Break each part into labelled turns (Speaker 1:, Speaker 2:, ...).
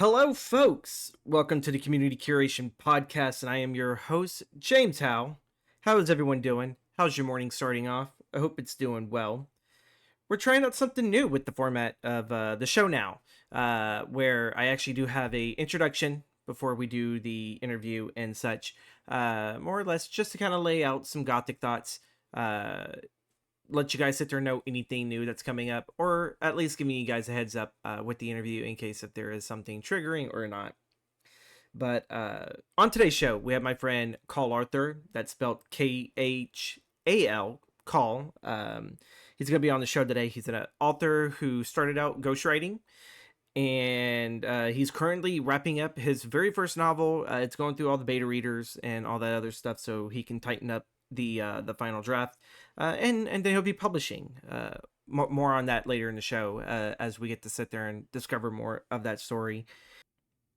Speaker 1: Hello, folks. Welcome to the Community Curation podcast, and I am your host, James Howe. How is everyone doing? How's your morning starting off? I hope it's doing well. We're trying out something new with the format of the show now, where I actually do have a introduction before we do the interview and such, more or less just to kind of lay out some gothic thoughts, let you guys sit there and know anything new that's coming up, or at least giving you guys a heads up with the interview in case if there is something triggering or not. But on today's show, we have my friend Khal Arthur. That's spelled Khal, Khal. He's going to be on the show today. He's an author who started out ghostwriting, and he's currently wrapping up his very first novel. It's going through all the beta readers and all that other stuff so he can tighten up the final draft, and then he'll be publishing. More on that later in the show, as we get to sit there and discover more of that story.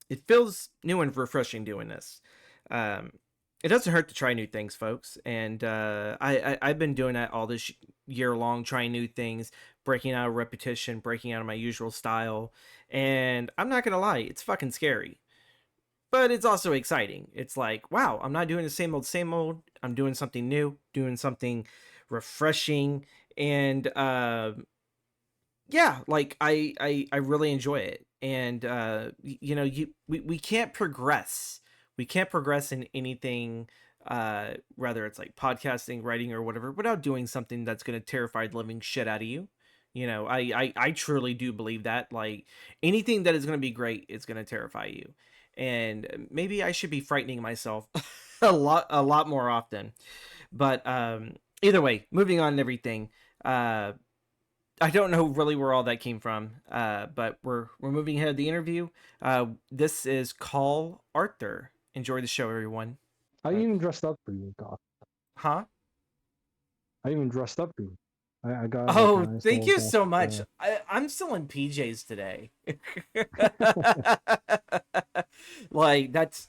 Speaker 1: It feels new and refreshing doing this. It doesn't hurt to try new things, folks, and I've been doing that all this year long, trying new things, breaking out of repetition, breaking out of my usual style, and I'm not gonna lie, it's fucking scary. But it's also exciting. It's like, wow, I'm not doing the same old. I'm doing something new, doing something refreshing, and yeah, like I really enjoy it. And we can't progress. We can't progress in anything, whether it's like podcasting, writing, or whatever, without doing something that's gonna terrify the living shit out of you. I truly do believe that. Like anything that is gonna be great is gonna terrify you. And maybe I should be frightening myself a lot more often. But either way, moving on and everything. I don't know really where all that came from, but we're moving ahead of the interview. This is Khal Arthur. Enjoy the show, everyone.
Speaker 2: I even dressed up for you, Goth.
Speaker 1: Huh?
Speaker 2: I even dressed up for you. I got like a
Speaker 1: Oh,
Speaker 2: nice
Speaker 1: thank
Speaker 2: little
Speaker 1: you
Speaker 2: vest.
Speaker 1: so much. I'm still in PJs today. Like that's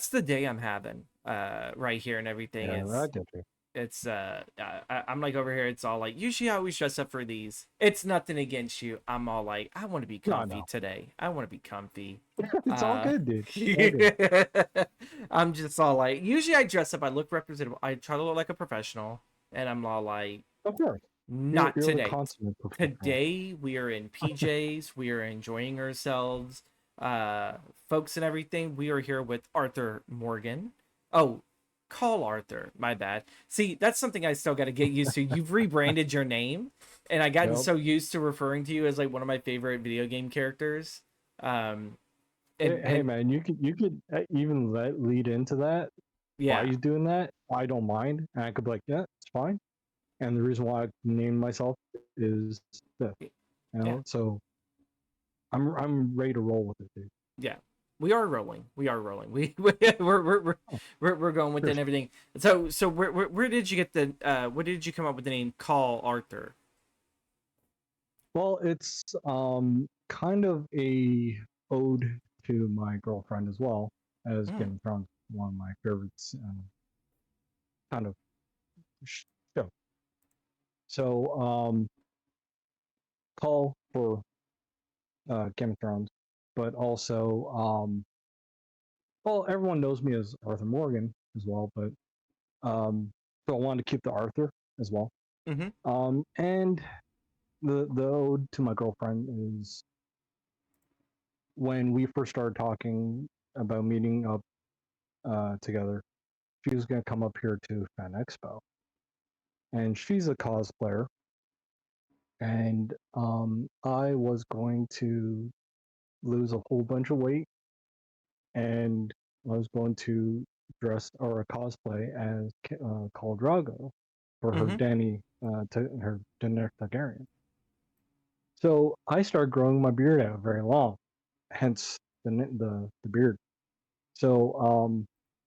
Speaker 1: the day I'm having right here and everything.
Speaker 2: Yeah, I get you.
Speaker 1: It's I'm like over here, it's all like usually I always dress up for these. It's nothing against you. I'm all like, I want to be
Speaker 2: No,
Speaker 1: comfy
Speaker 2: no.
Speaker 1: today. I want to be comfy.
Speaker 2: It's all good, dude. It's all good.
Speaker 1: I'm just all like, usually I dress up, I look representable, I try to look like a professional, and I'm all like,
Speaker 2: Of course.
Speaker 1: not
Speaker 2: You're the
Speaker 1: today.
Speaker 2: consummate professional.
Speaker 1: Today we are in PJs, we are enjoying ourselves, folks and everything. We are here with Arthur Morgan. Oh, Khal Arthur, my bad. See, that's something I still got to get used to. You've rebranded your name, and I gotten
Speaker 2: Yep.
Speaker 1: so used to referring to you as like one of my favorite video game characters. Um,
Speaker 2: Hey, man, you could even lead into that. Why
Speaker 1: yeah,
Speaker 2: he's doing that? I don't mind, and I could be like, yeah, it's fine. And the reason why I named myself is this.
Speaker 1: yeah,
Speaker 2: So I'm ready to roll with it, dude.
Speaker 1: yeah. We are rolling. We are rolling.
Speaker 2: Oh,
Speaker 1: We're going with it and
Speaker 2: cheers.
Speaker 1: everything. So where did you get the where did you come up with the name Khal Arthur?
Speaker 2: Well, it's kind of a ode to my girlfriend as well, as
Speaker 1: Mm,
Speaker 2: Game of Thrones, one of my favorites, kind of show. So, call for Game of Thrones, but also, well, everyone knows me as Arthur Morgan as well, but so I wanted to keep the Arthur as well.
Speaker 1: mm-hmm.
Speaker 2: And the ode to my girlfriend is when we first started talking about meeting up together. She was going to come up here to Fan Expo, and she's a cosplayer. And I was going to lose a whole bunch of weight, and I was going to dress or a cosplay as Khal Drago for her
Speaker 1: Mm-hmm.
Speaker 2: her Daenerys Targaryen. So I started growing my beard out very long, hence the beard. So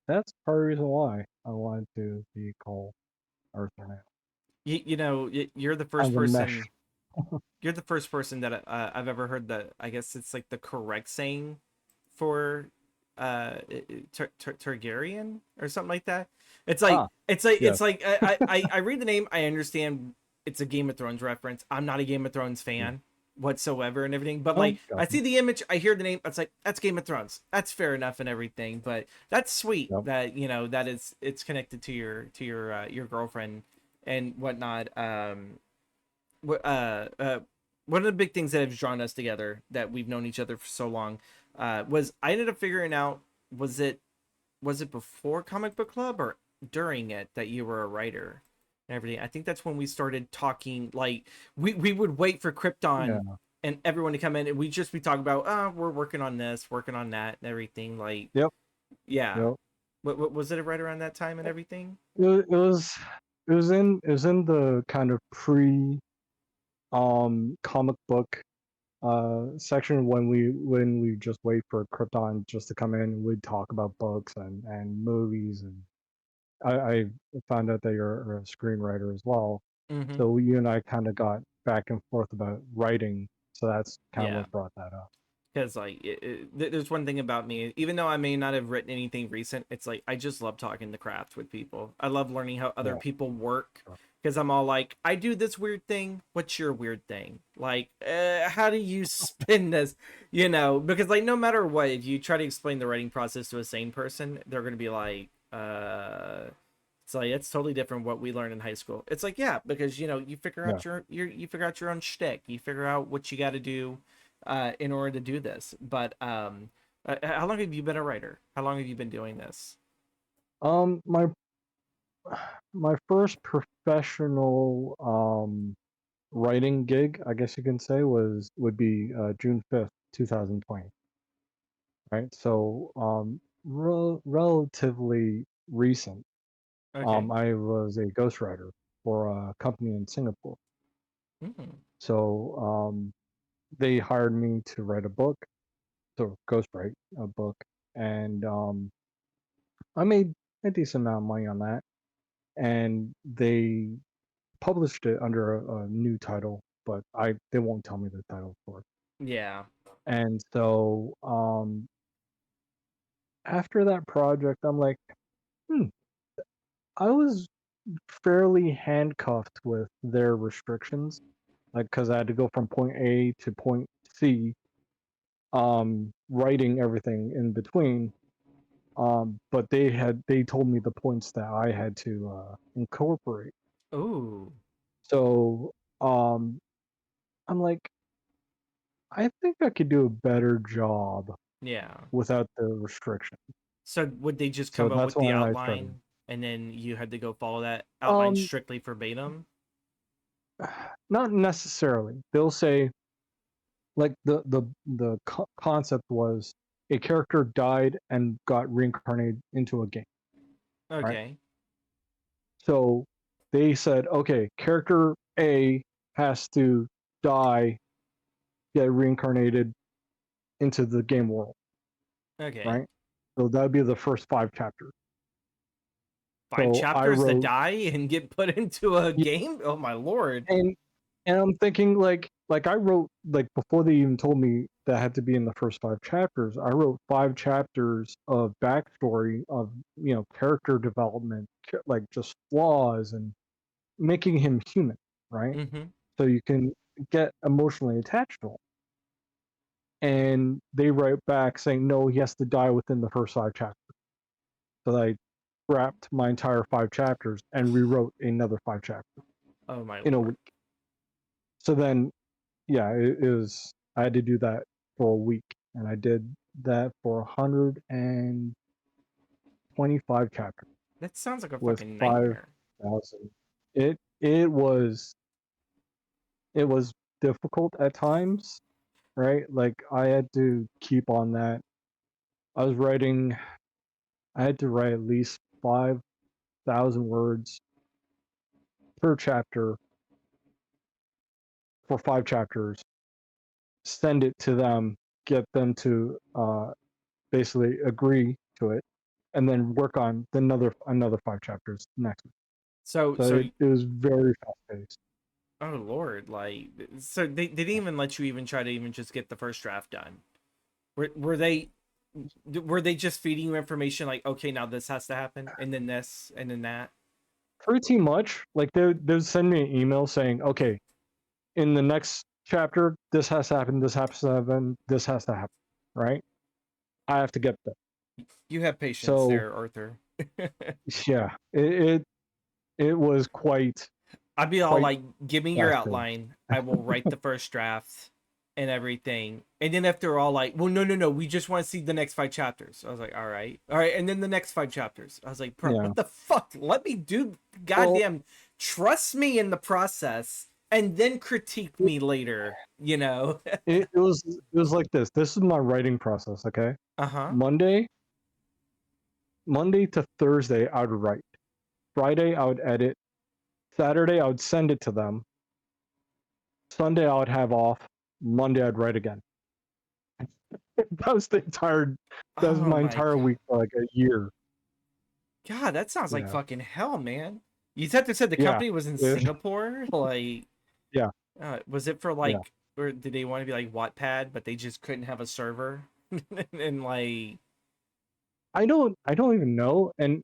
Speaker 2: that's part of the reason why I wanted to be called Arthur now.
Speaker 1: You know, you're the
Speaker 2: Kind
Speaker 1: first
Speaker 2: of a mesh.
Speaker 1: person. You're the first person that I've ever heard that. I guess it's like the correct saying for Targaryen or something like that. It's like
Speaker 2: Ah, yes.
Speaker 1: I read the name. I understand it's a Game of Thrones reference. I'm not a Game of Thrones
Speaker 2: Yeah.
Speaker 1: fan. whatsoever and everything. But
Speaker 2: Oh,
Speaker 1: like, I
Speaker 2: gotcha.
Speaker 1: see the image, I hear the name, it's like that's Game of Thrones. That's fair enough and everything. But that's sweet
Speaker 2: Yep.
Speaker 1: that that it's connected to your girlfriend and whatnot. Wh- uh, uh, One of the big things that has drawn us together, that we've known each other for so long, was I ended up figuring out, was it before comic book club or during it that you were a writer and everything. I think that's when we started talking. Like we would wait for Krypton
Speaker 2: Yeah.
Speaker 1: and everyone to come in, and we just be talking about, oh, we're working on this, working on that, and everything. Like,
Speaker 2: Yep.
Speaker 1: yeah.
Speaker 2: Yep.
Speaker 1: What was it right around that time and everything?
Speaker 2: It was it was in the kind of pre comic book section when we just wait for Krypton just to come in. We'd talk about books and movies, and I found out that you're a screenwriter as well.
Speaker 1: Mm-hmm.
Speaker 2: So you and I kind of got back and forth about writing. So that's kind of
Speaker 1: Yeah.
Speaker 2: what brought that up.
Speaker 1: Because like there's one thing about me, even though I may not have written anything recent, it's like I just love talking the craft with people. I love learning how other
Speaker 2: Yeah.
Speaker 1: people work,
Speaker 2: Sure.
Speaker 1: because I'm all like, I do this weird thing, what's your weird thing, like, how do you spin this, because like no matter what, if you try to explain the writing process to a sane person, they're going to be like, it's like it's totally different what we learned in high school. It's like, yeah, because you figure
Speaker 2: Yeah.
Speaker 1: out you figure out your own shtick, you figure out what you got to do in order to do this. But how long have you been a writer? How long have you been doing this?
Speaker 2: My my first professional writing gig, I guess you can say, would be June 5th, 2020. Right. So relatively recent.
Speaker 1: Okay.
Speaker 2: I was a ghostwriter for a company in Singapore.
Speaker 1: Mm.
Speaker 2: So they hired me to write a book, to ghostwrite a book, and I made a decent amount of money on that. And they published it under a new title, but I they won't tell me the title for it.
Speaker 1: Yeah.
Speaker 2: And so after that project, I'm like, hmm, I was fairly handcuffed with their restrictions, like because I had to go from point A to point C, writing everything in between. But they told me the points that I had to incorporate.
Speaker 1: Ooh.
Speaker 2: So I'm like, I think I could do a better job
Speaker 1: Yeah.
Speaker 2: without the restriction.
Speaker 1: So would they just
Speaker 2: So
Speaker 1: come up
Speaker 2: that's
Speaker 1: with the
Speaker 2: when I started.
Speaker 1: outline and then you had to go follow that outline
Speaker 2: Um,
Speaker 1: strictly verbatim?
Speaker 2: Not necessarily. They'll say like the concept was a character died and got reincarnated into a game, right?
Speaker 1: Okay.
Speaker 2: So they said, okay, character A has to die, get reincarnated into the game world,
Speaker 1: Okay.
Speaker 2: right? So that'd be the first 5 chapters.
Speaker 1: Five
Speaker 2: So I
Speaker 1: chapters to
Speaker 2: wrote,
Speaker 1: die and get put into a
Speaker 2: yeah,
Speaker 1: game? Oh my lord.
Speaker 2: and I'm thinking like I wrote like before they even told me that had to be in the first 5 chapters. I wrote 5 chapters of backstory of character development, like just flaws and making him human, right?
Speaker 1: Mm-hmm.
Speaker 2: So you can get emotionally attached to him. And they write back saying no, he has to die within the first 5 chapters. So I scrapped my entire 5 chapters and rewrote another 5 chapters
Speaker 1: Oh my
Speaker 2: in a
Speaker 1: lord.
Speaker 2: week. So then yeah, it was. I had to do that for a week, and I did that for 125 chapters
Speaker 1: That sounds like a
Speaker 2: with
Speaker 1: fucking
Speaker 2: five
Speaker 1: nightmare.
Speaker 2: thousand. It was difficult at times, right? Like I had to keep on that. I was writing. I had to write at least 5,000 words per chapter for 5 chapters. Send it to them, get them to basically agree to it, and then work on another 5 chapters next week.
Speaker 1: So
Speaker 2: So
Speaker 1: so
Speaker 2: it was very fast paced.
Speaker 1: Oh Lord, like, so they didn't even let you even try to even just get the first draft done. Were they just feeding you information like, okay, now this has to happen, and then this, and then that?
Speaker 2: Pretty much, like they would send me an email saying, okay, in the next chapter, this has to happen, this has to happen, this has to happen, right? I have to get there.
Speaker 1: You have patience
Speaker 2: So
Speaker 1: there, Arthur.
Speaker 2: yeah, it was
Speaker 1: I'd be all
Speaker 2: quite
Speaker 1: like, "Give me your
Speaker 2: fast-paced.
Speaker 1: outline. I will write the first draft and everything." And then if they're all like, "Well, no, no, no, we just want to see the next 5 chapters." I was like, all right," and then the next 5 chapters. I was like, "Bro,
Speaker 2: Yeah.
Speaker 1: what the fuck? Let me do
Speaker 2: Well,
Speaker 1: goddamn trust me in the process, and then critique
Speaker 2: it,
Speaker 1: me later." You know?
Speaker 2: it was like this. This is my writing process. Okay,
Speaker 1: Uh huh.
Speaker 2: Monday Monday to Thursday I would write. Friday I would edit. Saturday I would send it to them. Sunday I would have off. Monday I'd write again. That was the entire. That was
Speaker 1: Oh
Speaker 2: my
Speaker 1: my
Speaker 2: entire week for like a year.
Speaker 1: god, that sounds like
Speaker 2: Yeah.
Speaker 1: fucking hell, man. You said the
Speaker 2: Yeah.
Speaker 1: company was in
Speaker 2: It-
Speaker 1: Singapore, like.
Speaker 2: yeah.
Speaker 1: Was it for
Speaker 2: Yeah.
Speaker 1: like, or did they want to be like Wattpad, but they just couldn't have a server? And like,
Speaker 2: I don't even know, and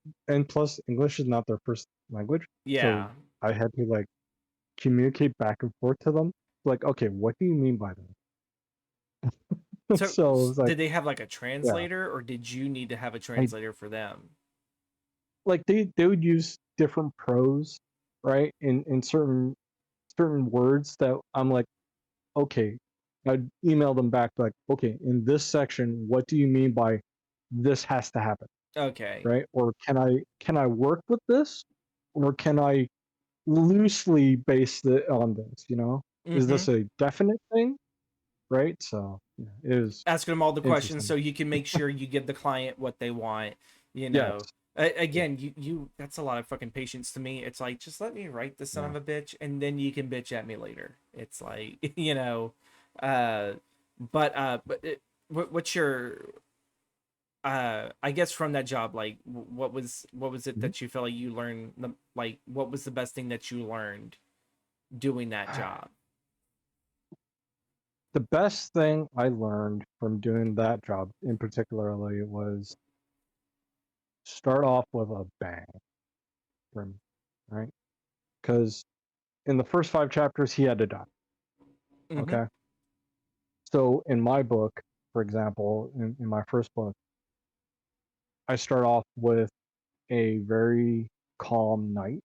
Speaker 2: plus English is not their first language, so
Speaker 1: yeah.
Speaker 2: I had to like communicate back and forth to them. Like, okay, what do you mean by that?
Speaker 1: So
Speaker 2: So it was like,
Speaker 1: did they have like a
Speaker 2: yeah,
Speaker 1: translator, or did you need to have a
Speaker 2: I
Speaker 1: translator for them?
Speaker 2: like they would use different pros, right? In certain words that I'm like, okay, I'd email them back like, okay, in this section, what do you mean by this has to happen,
Speaker 1: Okay.
Speaker 2: right? Or can I work with this, or can I loosely based it on this, you know? Is
Speaker 1: Mm-hmm.
Speaker 2: this a definite thing? Right? So yeah, it was
Speaker 1: Asking them all the questions
Speaker 2: interesting.
Speaker 1: so you can make sure you give the client what they want. You
Speaker 2: Yes.
Speaker 1: know.
Speaker 2: Yeah.
Speaker 1: Again, you that's a lot of fucking patience to me. It's like, just let me write the son
Speaker 2: Yeah.
Speaker 1: of a bitch, and then you can bitch at me later. It's like, uh, what's your I guess from that job, like, what was it
Speaker 2: Mhm.
Speaker 1: that you felt like you learned like, what was the best thing that you learned doing that job?
Speaker 2: The best thing I learned from doing that job in particularly was start off with a bang for me, right? Because in the first 5 chapters he had to die.
Speaker 1: Mm-hmm.
Speaker 2: Okay. So in my book, for example, in my first book, I start off with a very calm night.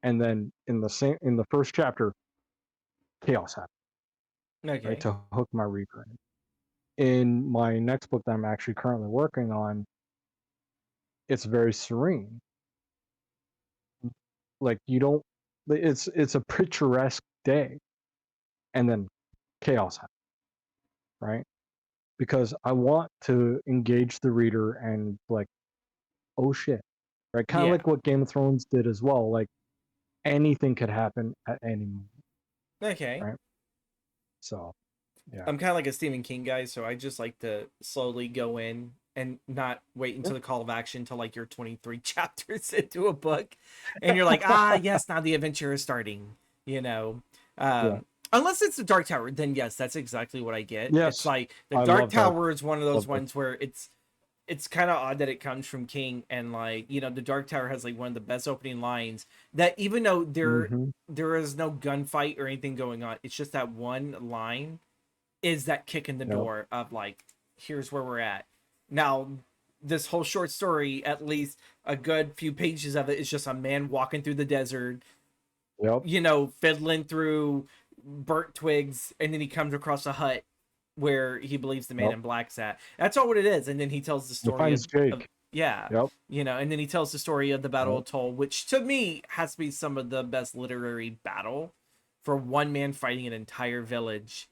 Speaker 2: And then in the first chapter, chaos happens, right?
Speaker 1: Okay.
Speaker 2: To hook my reader in my next book that I'm actually currently working on, it's very serene. Like you don't, it's a picturesque day, and then chaos happens, right? Because I want to engage the reader and like, oh shit, right? Kind of
Speaker 1: Yeah.
Speaker 2: like what Game of Thrones did as well. Like anything could happen at any moment,
Speaker 1: Okay.
Speaker 2: right? So yeah,
Speaker 1: I'm kind of like a Stephen King guy, so I just like to slowly go in and not wait
Speaker 2: yeah,
Speaker 1: until the call of action till like you're 23 chapters into a book, and you're like, ah, yes, now the adventure is starting. You know,
Speaker 2: yeah.
Speaker 1: unless it's the Dark Tower, then yes, that's exactly what I get. It's
Speaker 2: Yes,
Speaker 1: like the
Speaker 2: I
Speaker 1: Dark
Speaker 2: love Dark.
Speaker 1: Tower is one of those
Speaker 2: Love Dark.
Speaker 1: ones where it's kind of odd that it comes from King, and like, the Dark Tower has like one of the best opening lines, that even though
Speaker 2: Mm-hmm.
Speaker 1: there is no gunfight or anything going on, it's just that one line is that kick in the
Speaker 2: Yep.
Speaker 1: door of like, here's where we're at now. This whole short story, at least a good few pages of it, is just a man walking through the desert,
Speaker 2: Yep.
Speaker 1: fiddling through burnt twigs, and then he comes across a hut where he believes the man
Speaker 2: Yep.
Speaker 1: in black's at. That's all what it is. And then he tells the
Speaker 2: He
Speaker 1: story
Speaker 2: finds
Speaker 1: of
Speaker 2: Jake.
Speaker 1: yeah,
Speaker 2: Yep.
Speaker 1: and then he tells the story of the Battle
Speaker 2: Yep.
Speaker 1: of Toll, which to me has to be some of the best literary battle for one man fighting an entire village,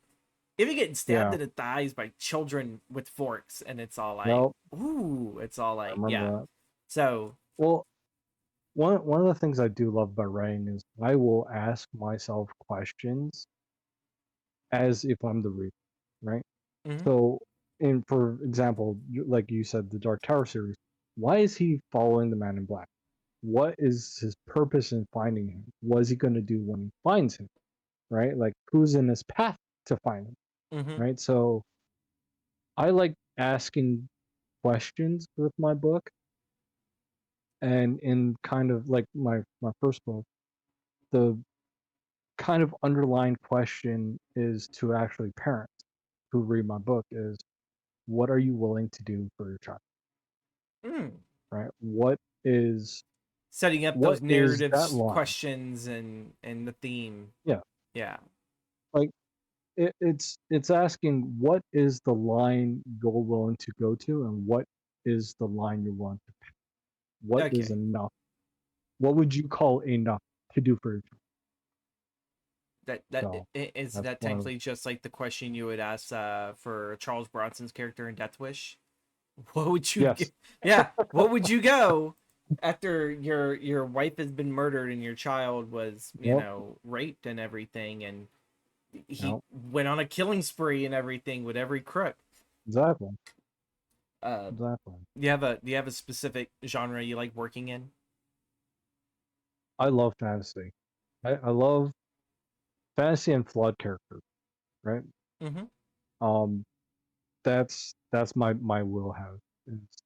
Speaker 1: even getting stabbed
Speaker 2: Yeah.
Speaker 1: in the thighs by children with forks, and it's all like,
Speaker 2: Yep.
Speaker 1: ooh, it's all
Speaker 2: I
Speaker 1: like, yeah.
Speaker 2: remember that.
Speaker 1: So,
Speaker 2: Well, one of the things I do love about writing is I will ask myself questions as if I'm the reader, right?
Speaker 1: mhm,
Speaker 2: So, in for example, like you said, the Dark Tower series, why is he following the Man in Black? What is his purpose in finding him? What is he going to do when he finds him? Right? Like, who's in his path to find him?
Speaker 1: mhm,
Speaker 2: Right? So, I like asking questions with my book, and in kind of like my first book, the kind of underlying question is to actually parents who read my book is, what are you willing to do for your child?
Speaker 1: Mm.
Speaker 2: Right?
Speaker 1: Setting up
Speaker 2: What
Speaker 1: those
Speaker 2: is
Speaker 1: narrative
Speaker 2: that line?
Speaker 1: questions and the theme.
Speaker 2: Yeah.
Speaker 1: Yeah.
Speaker 2: Like it's asking, what is the line you're willing to go to, and what is the line you're willing to pay? What is
Speaker 1: Okay.
Speaker 2: enough? What would you call enough to do for your child? So
Speaker 1: Is
Speaker 2: that's
Speaker 1: that
Speaker 2: one of
Speaker 1: technically just like the question you would ask for Charles Bronson's character in Death Wish? What would you
Speaker 2: yes.
Speaker 1: yeah, what would you go after your wife has been murdered and your child was,
Speaker 2: Yep.
Speaker 1: raped and everything, and he
Speaker 2: Yep.
Speaker 1: went on a killing spree and everything with every crook.
Speaker 2: Exactly.
Speaker 1: Uh
Speaker 2: Exactly.
Speaker 1: do you have a specific genre you like working in?
Speaker 2: I love fantasy. I love fantasy and flawed characters, right?
Speaker 1: Mhm.
Speaker 2: Um, that's my wheelhouse. It's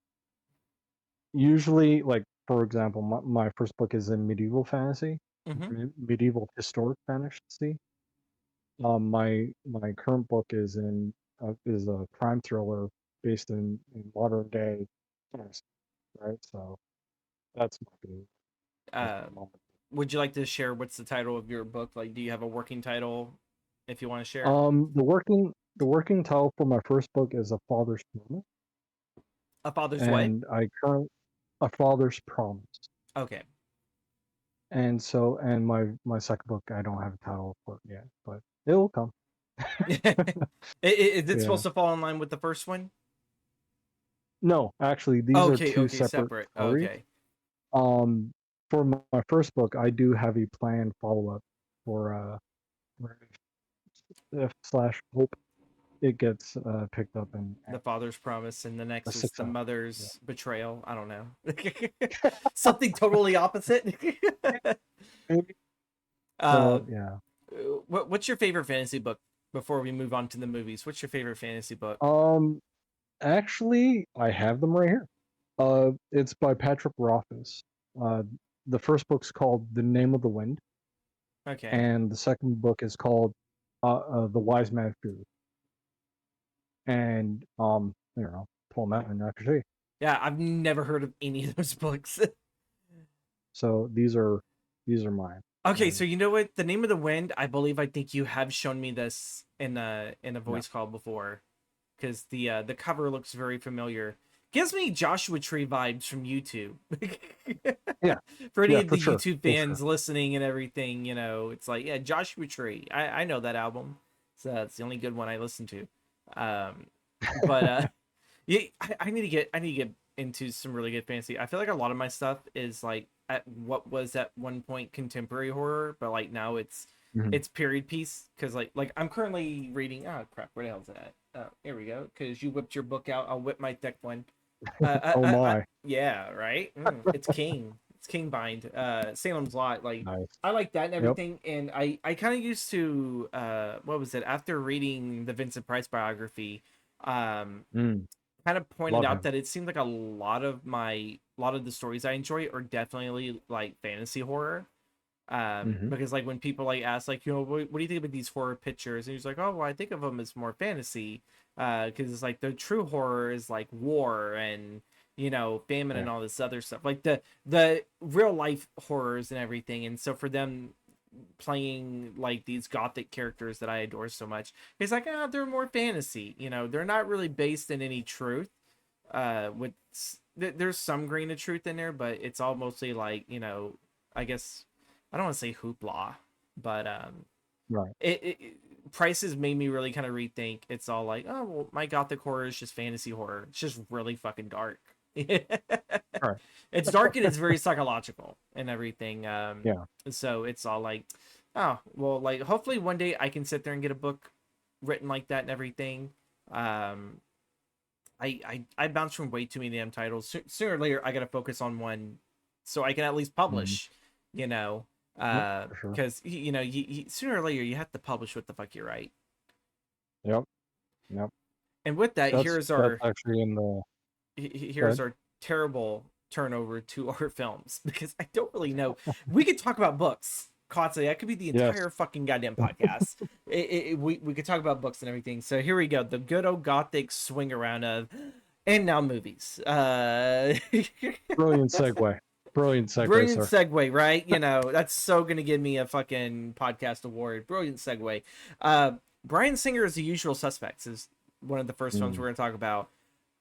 Speaker 2: usually, like, for example, my first book is in medieval fantasy,
Speaker 1: Mhm.
Speaker 2: medieval historic fantasy. My current book is a crime thriller based in modern day fantasy, right? So that's my baby. That's
Speaker 1: Uh
Speaker 2: my moment.
Speaker 1: would you like to share what's the title of your book? Like, do you have a working title if you want to share?
Speaker 2: The working title for my first book is A Father's Promise,
Speaker 1: A Father's What?
Speaker 2: and I current A Father's Promise.
Speaker 1: Okay.
Speaker 2: And my second book, I don't have a title for it yet, but it will come.
Speaker 1: Is it
Speaker 2: Yeah.
Speaker 1: supposed to fall in line with the first one?
Speaker 2: No, actually, these are
Speaker 1: Okay,
Speaker 2: two
Speaker 1: okay,
Speaker 2: separate
Speaker 1: separate.
Speaker 2: stories.
Speaker 1: Okay.
Speaker 2: For my first book, I do have a planned follow-up for for if slash hope it gets picked up and
Speaker 1: The father's promise, and the
Speaker 2: a
Speaker 1: next is the
Speaker 2: success. Yeah.
Speaker 1: mother's betrayal. I don't know. Something totally opposite.
Speaker 2: Maybe.
Speaker 1: uh,
Speaker 2: So yeah.
Speaker 1: what's your favorite fantasy book before we move on to the movies? What's your favorite fantasy book?
Speaker 2: Um, Actually, I have them right here. It's by Patrick Rothfuss. Uh, the first book's called The Name of the Wind,
Speaker 1: Okay.
Speaker 2: and the second book is called The Wise Man Fear. And pull them out and I can show you.
Speaker 1: Yeah, I've never heard of any of those books.
Speaker 2: So these are mine.
Speaker 1: Okay, so
Speaker 2: And
Speaker 1: you know what? The Name of the Wind, I think you have shown me this in a
Speaker 2: yeah,
Speaker 1: voice call before, because the cover looks very familiar. Gives me Joshua Tree vibes from YouTube.
Speaker 2: yeah,
Speaker 1: For any
Speaker 2: yeah,
Speaker 1: of
Speaker 2: for
Speaker 1: the
Speaker 2: sure,
Speaker 1: YouTube
Speaker 2: for sure.
Speaker 1: fans listening and everything, it's like, yeah, Joshua Tree. I know that album. So that's the only good one I listen to. Um, but yeah, I need to get into some really good fantasy. I feel like a lot of my stuff is like at what was at one point contemporary horror, but like now
Speaker 2: Mhm.
Speaker 1: it's period piece, because like I'm currently reading. Oh crap, where the hell's it at? Oh, here we go. Because you whipped your book out, I'll whip my thick one.
Speaker 2: Oh my,
Speaker 1: Yeah, right. It's King. It's King Bind. Salem's Lot. Like,
Speaker 2: nice.
Speaker 1: I like that and
Speaker 2: Yep.
Speaker 1: everything. And I kind of used to what was it? After reading the Vincent Price biography, um,
Speaker 2: Mm,
Speaker 1: kind of pointed
Speaker 2: love
Speaker 1: out
Speaker 2: him.
Speaker 1: that it seemed like a lot of the stories I enjoy are definitely like fantasy horror.
Speaker 2: Hmm.
Speaker 1: Because like when people like ask like, what do you think about these horror pictures, and he's like, oh well, I think of them as more fantasy, because it's like the true horror is like war and famine
Speaker 2: Yeah.
Speaker 1: and all this other stuff, like the real life horrors and everything. And so for them playing like these gothic characters that I adore so much, it's like, they're more fantasy, they're not really based in any truth. With there's some grain of truth in there, but it's all mostly like, I guess I don't want to say hoopla, but
Speaker 2: Right.
Speaker 1: Price has made me really kind of rethink. It's all like, oh well, my gothic horror is just fantasy horror. It's just really fucking dark.
Speaker 2: Right.
Speaker 1: It's dark and it's very psychological and everything.
Speaker 2: Yeah.
Speaker 1: So it's all like, oh well, like hopefully one day I can sit there and get a book written like that and everything. Um, I bounce from way too many damn titles. Sooner or later, I gotta focus on one, so I can at least
Speaker 2: Hmm.
Speaker 1: publish. You know,
Speaker 2: Yep. For sure.
Speaker 1: because sooner or later you have to publish what the fuck you write.
Speaker 2: Yep. Yep.
Speaker 1: And with that,
Speaker 2: That's actually in the. Go
Speaker 1: here's
Speaker 2: ahead.
Speaker 1: our terrible turnover to our films, because I don't really know. We could talk about books. constantly. That could be the
Speaker 2: Yes.
Speaker 1: entire fucking goddamn podcast. We could talk about books and everything. So here we go. The good old gothic swing around of, and now movies.
Speaker 2: Brilliant segue. Brilliant segue,
Speaker 1: Brilliant
Speaker 2: sir.
Speaker 1: segue, right? That's so gonna give me a fucking podcast award. Brilliant segue. Bryan Singer's The Usual Suspects is one of the first films we're gonna talk about.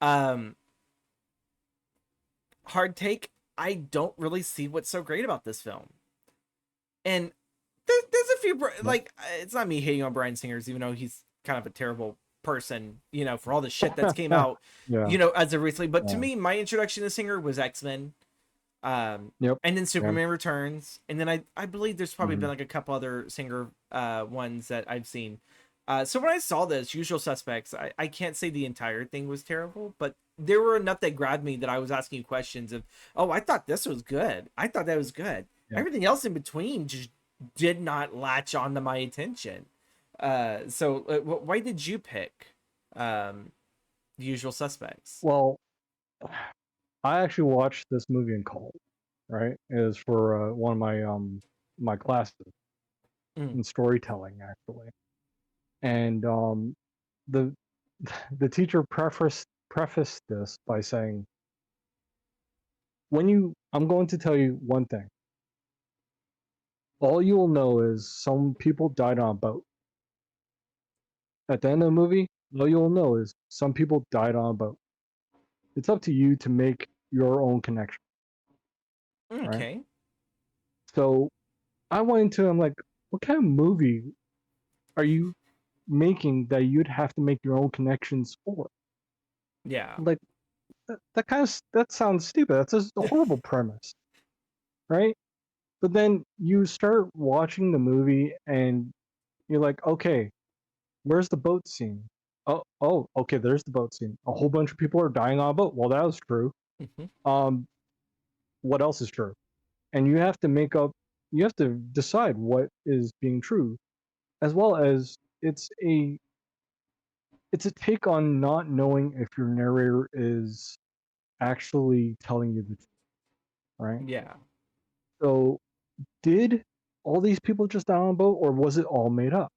Speaker 1: Um, hard take. I don't really see what's so great about this film. And there's a few like, it's not me hating on Bryan Singer's, even though he's kind of a terrible person, for all the shit that's came out,
Speaker 2: Yeah.
Speaker 1: as of recently. But to
Speaker 2: Yeah.
Speaker 1: me, my introduction to Singer was X-Men.
Speaker 2: Yep.
Speaker 1: And then Superman Returns, and then I believe there's probably
Speaker 2: Mhm.
Speaker 1: been like a couple other Singer ones that I've seen. So when I saw this Usual Suspects, I can't say the entire thing was terrible, but there were enough that grabbed me that I was asking questions of, oh, I thought this was good. I thought that was good.
Speaker 2: Yeah.
Speaker 1: Everything else in between just did not latch onto my attention. So why did you pick The Usual Suspects?
Speaker 2: Well, I actually watched this movie in college, right? It was for one of my classes in storytelling, actually. And the the teacher prefaced this by saying, I'm going to tell you one thing. All you will know is some people died on a boat. At the end of the movie, all you'll know is some people died on a boat. It's up to you to make your own connection, right?
Speaker 1: Okay.
Speaker 2: So I went into, I'm like, what kind of movie are you making that you'd have to make your own connections for?
Speaker 1: Yeah.
Speaker 2: Like, that sounds stupid. That's a horrible premise, right? But then you start watching the movie and you're like, okay, where's the boat scene? Oh, okay, there's the boat scene. A whole bunch of people are dying on a boat. Well, that was true. What else is true? And you have to decide what is being true, as well as it's a take on not knowing if your narrator is actually telling you the truth, right?
Speaker 1: Yeah.
Speaker 2: So, did all these people just die on a boat, or was it all made up?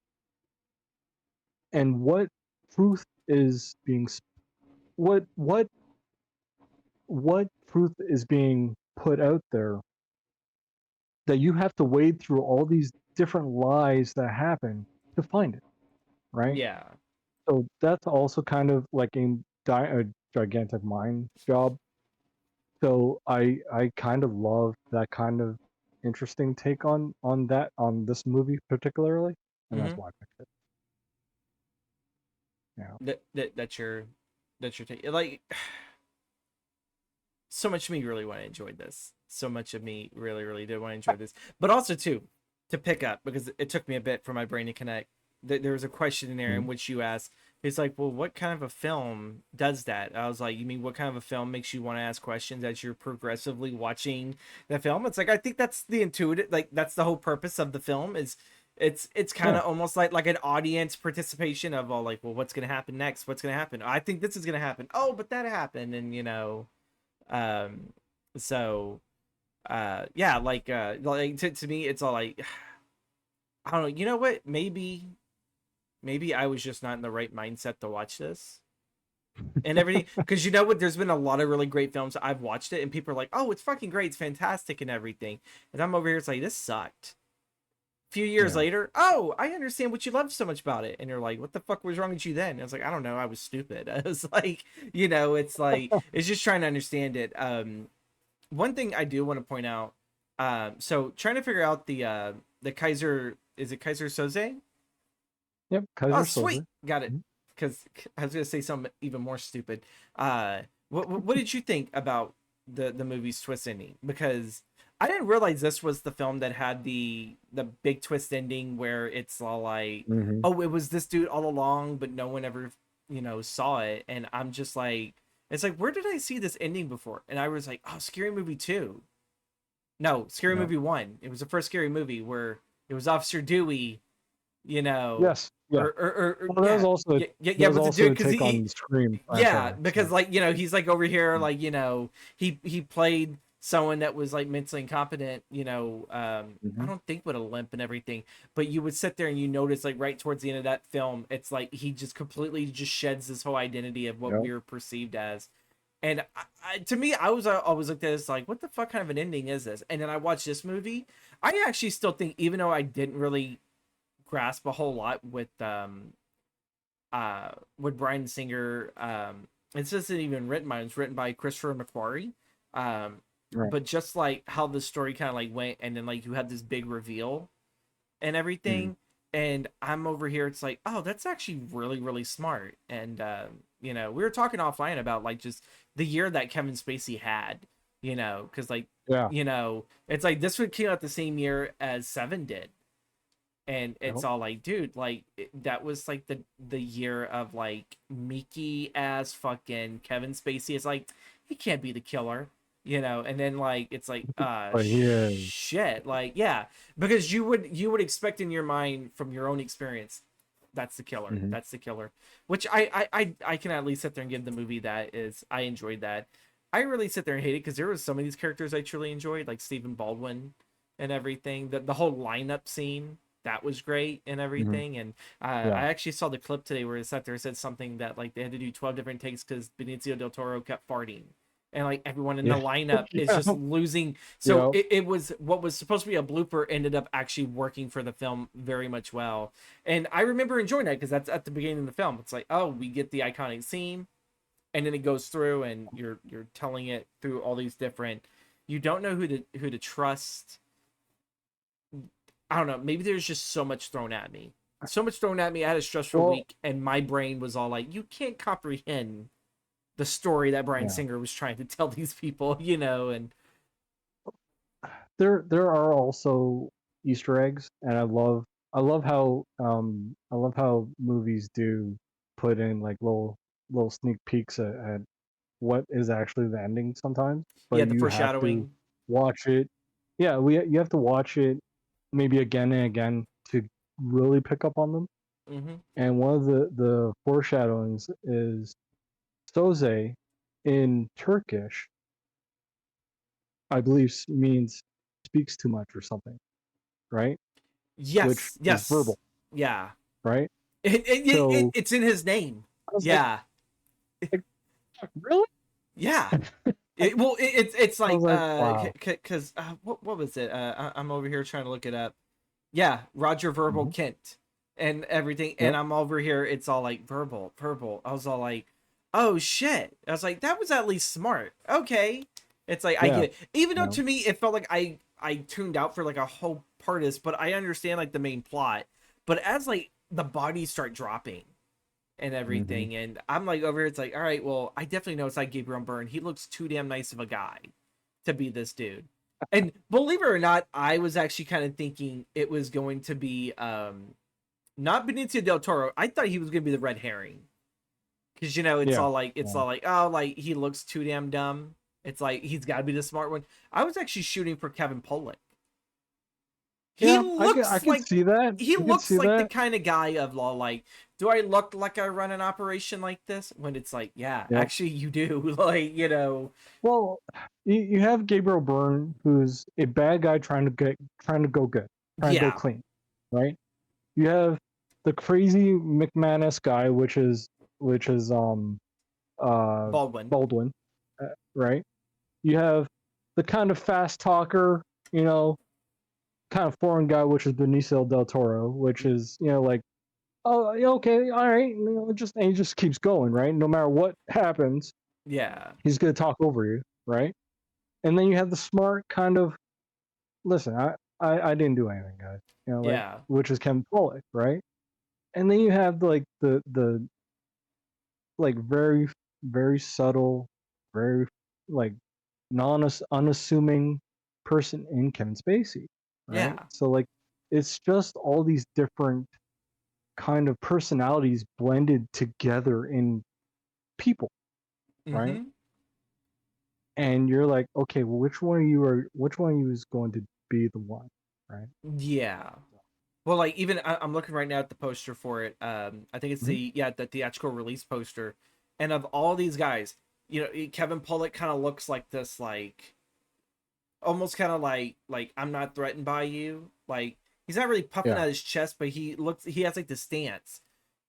Speaker 2: And what truth is being what truth is being put out there that you have to wade through all these different lies that happen to find it, right?
Speaker 1: Yeah.
Speaker 2: So that's also kind of like a gigantic mind job. So I kind of love that kind of interesting take on this movie particularly, and that's why I picked it. Yeah.
Speaker 1: That's your take. Like, so much of me really want to enjoy this. So much of me really, really did want to enjoy this. But also too, to pick up, because it took me a bit for my brain to connect. There was a question in there in which you asked, it's like, well, what kind of a film does that? I was like, you mean what kind of a film makes you want to ask questions as you're progressively watching the film? It's like, I think that's the intuitive, like that's the whole purpose of the film is it's kind of almost like an audience participation of all like, well, what's gonna happen next? What's gonna happen? I think this is gonna happen. Oh, but that happened, and um, so yeah, like to me, it's all like, I don't know. You know what? Maybe I was just not in the right mindset to watch this and everything. Because you know what? There's been a lot of really great films. I've watched it and people are like, oh, it's fucking great. It's fantastic and everything. And I'm over here. It's like, this sucked. A few years later, oh, I understand what you loved so much about it. And you're like, what the fuck was wrong with you then? And I was like, I don't know. I was stupid. I was like, it's like, it's just trying to understand it. One thing I do want to point out, so trying to figure out the Kaiser, is it Kaiser Soze?
Speaker 2: Yep. Kaiser
Speaker 1: Oh,
Speaker 2: Soze.
Speaker 1: sweet, got it. Because I was gonna say something even more stupid. What did you think about the movie's twist ending? Because I didn't realize this was the film that had the big twist ending where it's all like, oh, it was this dude all along, but no one ever saw it, and I'm just like, it's like, where did I see this ending before? And I was like, oh, Scary Movie 2. No, Scary Movie 1. It was the first Scary Movie where it was Officer Dewey,
Speaker 2: Yes. Yeah.
Speaker 1: Or
Speaker 2: well, that was also
Speaker 1: but the
Speaker 2: also a
Speaker 1: dude, because
Speaker 2: take on the Scream
Speaker 1: yeah,
Speaker 2: franchise,
Speaker 1: because
Speaker 2: so.
Speaker 1: like he's like over here, like he played someone that was like mentally incompetent, I
Speaker 2: Hmm.
Speaker 1: don't think with a limp and everything, but you would sit there and you notice like right towards the end of that film, it's like he just completely just sheds this whole identity of what
Speaker 2: Yep.
Speaker 1: we were perceived as. And to me, I was always looked at this like, what the fuck kind of an ending is this? And then I watched this movie. I actually still think, even though I didn't really grasp a whole lot with Bryan Singer, it's just not even written by, it's written by Christopher McQuarrie. Um,
Speaker 2: Right.
Speaker 1: but just like how the story kind of like went, and then like you had this big reveal and
Speaker 2: Hmm.
Speaker 1: everything, and I'm over here, it's like, oh, that's actually really really smart. And we were talking offline about like just the year that Kevin Spacey had, because like,
Speaker 2: Yeah.
Speaker 1: it's like this one came out the same year as Seven did, and it's
Speaker 2: Yep.
Speaker 1: all like, dude, like that was like the year of like Mickey as fucking Kevin Spacey. It's like he can't be the killer, and then like it's like
Speaker 2: But he is.
Speaker 1: shit, like, yeah, because you would expect in your mind from your own experience, that's the killer,
Speaker 2: Hmm.
Speaker 1: that's the killer, which I can at least sit there and give the movie that is, I enjoyed that. I really sit there and hate it because there was some of these characters I truly enjoyed, like Stephen Baldwin and everything. The whole lineup scene, that was great and
Speaker 2: Hmm.
Speaker 1: everything. And
Speaker 2: Yeah.
Speaker 1: I actually saw the clip today where it sat there, it said something that like they had to do 12 different takes because Benicio del Toro kept farting. And like everyone in the
Speaker 2: Yeah.
Speaker 1: lineup is
Speaker 2: Yeah.
Speaker 1: just losing. So
Speaker 2: Yep.
Speaker 1: it was what was supposed to be a blooper ended up actually working for the film very much well. And I remember enjoying that because that's at the beginning of the film. It's like, oh, we get the iconic scene, and then it goes through and you're telling it through all these different, you don't know who to trust. I don't know. Maybe there's just so much thrown at me. So much thrown at me. I had a stressful
Speaker 2: Well,
Speaker 1: week, and my brain was all like, "You can't comprehend the story that Bryan
Speaker 2: yeah.
Speaker 1: Singer was trying to tell these people," And
Speaker 2: There are also Easter eggs, and I love how movies do put in like little sneak peeks at what is actually the ending sometimes,
Speaker 1: yeah,
Speaker 2: but
Speaker 1: the
Speaker 2: you have to
Speaker 1: foreshadowing.
Speaker 2: watch it. Yeah, we you have to watch it maybe again and again to really pick up on them.
Speaker 1: Hmm.
Speaker 2: And one of the foreshadowings is Soze in Turkish, I believe means speaks too much or something, right? Which
Speaker 1: Yes,
Speaker 2: is
Speaker 1: yes,
Speaker 2: verbal,
Speaker 1: yeah.
Speaker 2: right?
Speaker 1: It
Speaker 2: So
Speaker 1: it's in his name.
Speaker 2: I was
Speaker 1: Yeah,
Speaker 2: like really?
Speaker 1: yeah. It's
Speaker 2: I was
Speaker 1: like
Speaker 2: like, wow.
Speaker 1: because what was it? I'm over here trying to look it up. Yeah, Roger Verbal
Speaker 2: Hmm.
Speaker 1: Kent and everything. And
Speaker 2: Yep.
Speaker 1: I'm over here, it's all like verbal, verbal. I was all like, oh shit. I was like, that was at least smart. Okay. It's like I
Speaker 2: Yeah.
Speaker 1: get it. Even though
Speaker 2: No.
Speaker 1: to me it felt like I tuned out for like a whole part of this, but I understand like the main plot. But as like the bodies start dropping and
Speaker 2: Hmm.
Speaker 1: everything, and I'm like over here, it's like, all right, well, I definitely know it's like Gabriel Byrne. He looks too damn nice of a guy to be this dude. And believe it or not, I was actually kind of thinking it was going to be not Benicio del Toro. I thought he was going to be the red herring because it's
Speaker 2: Yeah.
Speaker 1: all like
Speaker 2: Yeah.
Speaker 1: oh, like he looks too damn dumb. It's like he's got to be the smart one. I was actually shooting for Kevin Pollak. He
Speaker 2: Yeah. I
Speaker 1: looks
Speaker 2: could
Speaker 1: like
Speaker 2: see that.
Speaker 1: he
Speaker 2: I could
Speaker 1: looks
Speaker 2: see
Speaker 1: like the
Speaker 2: that.
Speaker 1: kind of guy of law, like, do I look like I run an operation like this? When it's like, yeah,
Speaker 2: Yep.
Speaker 1: actually you do. Like,
Speaker 2: Well, you have Gabriel Byrne, who's a bad guy trying to go good, trying to go
Speaker 1: yeah,
Speaker 2: clean, right? You have the crazy McManus guy, which is uh
Speaker 1: Baldwin.
Speaker 2: Baldwin, right? You have the kind of fast talker, you know, kind of foreign guy, which is Benicio del Toro, which is like, oh, yeah, okay, all right, just and he just keeps going, right? No matter what happens,
Speaker 1: Yeah,
Speaker 2: he's gonna talk over you, right? And then you have the smart kind of, listen, I didn't do anything, guys, like,
Speaker 1: yeah,
Speaker 2: which is Ken Pollock, right? And then you have like the like very subtle, very like non unassuming person in Kevin Spacey, right?
Speaker 1: yeah.
Speaker 2: So like it's just all these different kind of personalities blended together in people, right?
Speaker 1: Mm-hmm.
Speaker 2: And you're like, okay, well, which one of you is going to be the one, right?
Speaker 1: Yeah. Well, like even I'm looking right now at the poster for it. I think it's
Speaker 2: Mhm.
Speaker 1: the theatrical release poster, and of all these guys, Kevin Pollak kind of looks like this, like almost kind of like I'm not threatened by you. Like he's not really puffing
Speaker 2: Yeah.
Speaker 1: out his chest, but he has like the stance.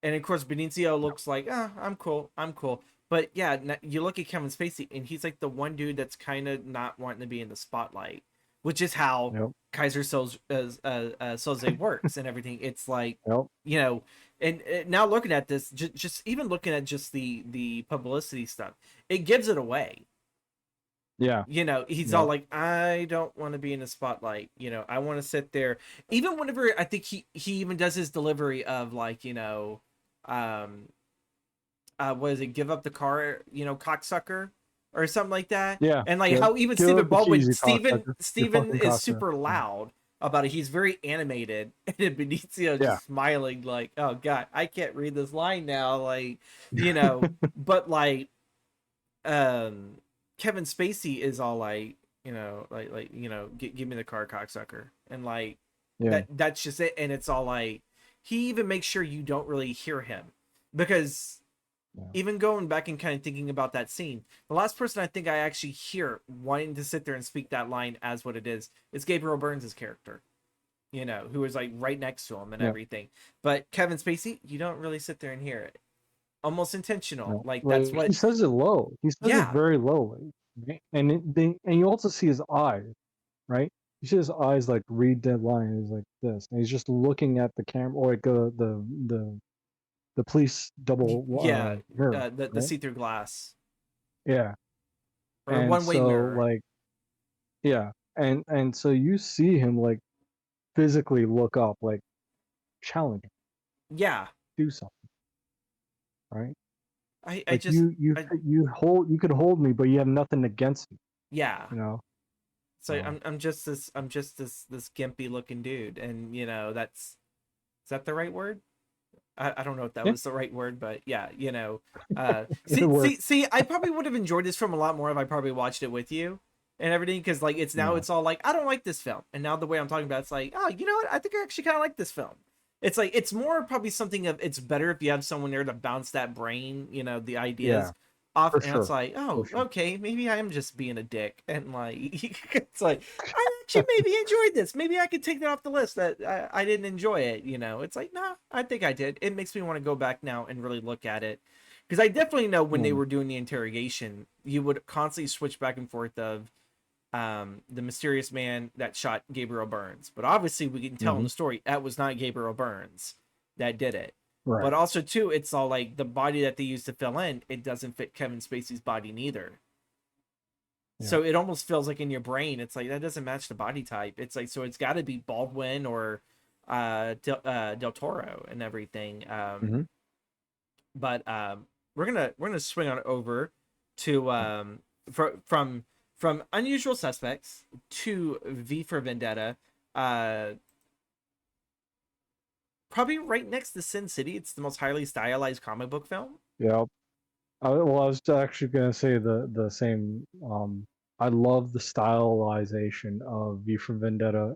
Speaker 1: And of course Benicio looks like, ah, I'm cool, I'm cool. But yeah, you look at Kevin Spacey, and he's like the one dude that's kind of not wanting to be in the spotlight, which is how
Speaker 2: Yep.
Speaker 1: Kaiser Soze works and everything. It's like,
Speaker 2: Yep.
Speaker 1: you know, and now looking at this, just even looking at just the publicity stuff, it gives it away.
Speaker 2: Yeah.
Speaker 1: You know, he's all
Speaker 2: Yep.
Speaker 1: like, I don't want to be in the spotlight. You know, I want to sit there. Even whenever I think he even does his delivery of like, um, what is it? Give up the car, cocksucker, or something like that.
Speaker 2: Yeah.
Speaker 1: And like
Speaker 2: Yep.
Speaker 1: how even
Speaker 2: Give
Speaker 1: Stephen
Speaker 2: up the
Speaker 1: Baldwin,
Speaker 2: cheesy
Speaker 1: Stephen
Speaker 2: cocksucker. You
Speaker 1: Stephen
Speaker 2: fucking
Speaker 1: is
Speaker 2: cocksucker.
Speaker 1: super
Speaker 2: Yeah.
Speaker 1: loud about it. He's very animated, and then Benicio
Speaker 2: Yeah.
Speaker 1: just smiling like, oh god, I can't read this line now. Like, but like um Kevin Spacey is all like, give me the car, cocksucker, and like
Speaker 2: Yeah.
Speaker 1: that's just it. And it's all like he even makes sure you don't really hear him, because
Speaker 2: Yeah.
Speaker 1: even going back and kind of thinking about that scene, the last person I think I actually hear wanting to sit there and speak that line as what it is Gabriel Burns' character, who is like right next to him and
Speaker 2: Yeah.
Speaker 1: everything. But Kevin Spacey, you don't really sit there and hear it. Almost intentional.
Speaker 2: No.
Speaker 1: Like that's
Speaker 2: Like he
Speaker 1: what.
Speaker 2: says it low. He says it
Speaker 1: Yeah,
Speaker 2: very lowly, right? And you also see his eyes, right? You see his eyes like read that line. He's like this, and he's just looking at the camera, or like the police double
Speaker 1: yeah.
Speaker 2: mirror,
Speaker 1: The
Speaker 2: right?
Speaker 1: see through glass
Speaker 2: Yeah.
Speaker 1: or the
Speaker 2: And
Speaker 1: one way
Speaker 2: so
Speaker 1: mirror.
Speaker 2: like yeah, and so you see him like physically look up, like challenge him,
Speaker 1: Yeah,
Speaker 2: do something, right?
Speaker 1: I
Speaker 2: Like
Speaker 1: just I
Speaker 2: you could hold me, but you have nothing against me,
Speaker 1: yeah.
Speaker 2: you know?
Speaker 1: So I'm just this gimpy looking dude, and that's is that the right word? I don't know if that
Speaker 2: Yeah,
Speaker 1: was the right word, but yeah,
Speaker 2: it
Speaker 1: see,
Speaker 2: works.
Speaker 1: see, see, I probably would have enjoyed this film a lot more if I probably watched it with you and everything, because like
Speaker 2: Yeah,
Speaker 1: it's all like I don't like this film, and now the way I'm talking about it's like, oh, you know what? I think I actually kind of like this film. It's like it's more probably something of it's better if you have someone there to bounce that brain, the
Speaker 2: yeah,
Speaker 1: ideas off,
Speaker 2: for
Speaker 1: and it's
Speaker 2: sure,
Speaker 1: like,
Speaker 2: for
Speaker 1: oh,
Speaker 2: sure.
Speaker 1: okay, maybe I am just being a dick, and like it's like I actually maybe enjoyed this. Maybe I could take that off the list that I didn't enjoy it. It's like, nah, I think I did. It makes me want to go back now and really look at it. Because I definitely know when they
Speaker 2: Mm,
Speaker 1: were doing the interrogation, you would constantly switch back and forth of the mysterious man that shot Gabriel Burns. But obviously, we can tell in
Speaker 2: hmm.
Speaker 1: the story that was not Gabriel Burns that did it.
Speaker 2: Right.
Speaker 1: But also, too, it's all like the body that they used to fill in, it doesn't fit Kevin Spacey's body neither.
Speaker 2: Yeah.
Speaker 1: So it almost feels like in your brain, it's like that doesn't match the body type. It's like so it's got to be Baldwin or Del Toro and everything.
Speaker 2: Hmm.
Speaker 1: But we're gonna swing on over to from Unusual Suspects to V for Vendetta. Uh, Probably right next to Sin City. It's the most highly stylized comic book film.
Speaker 2: Yeah. Well, I was actually gonna say the same. I love the stylization of V for Vendetta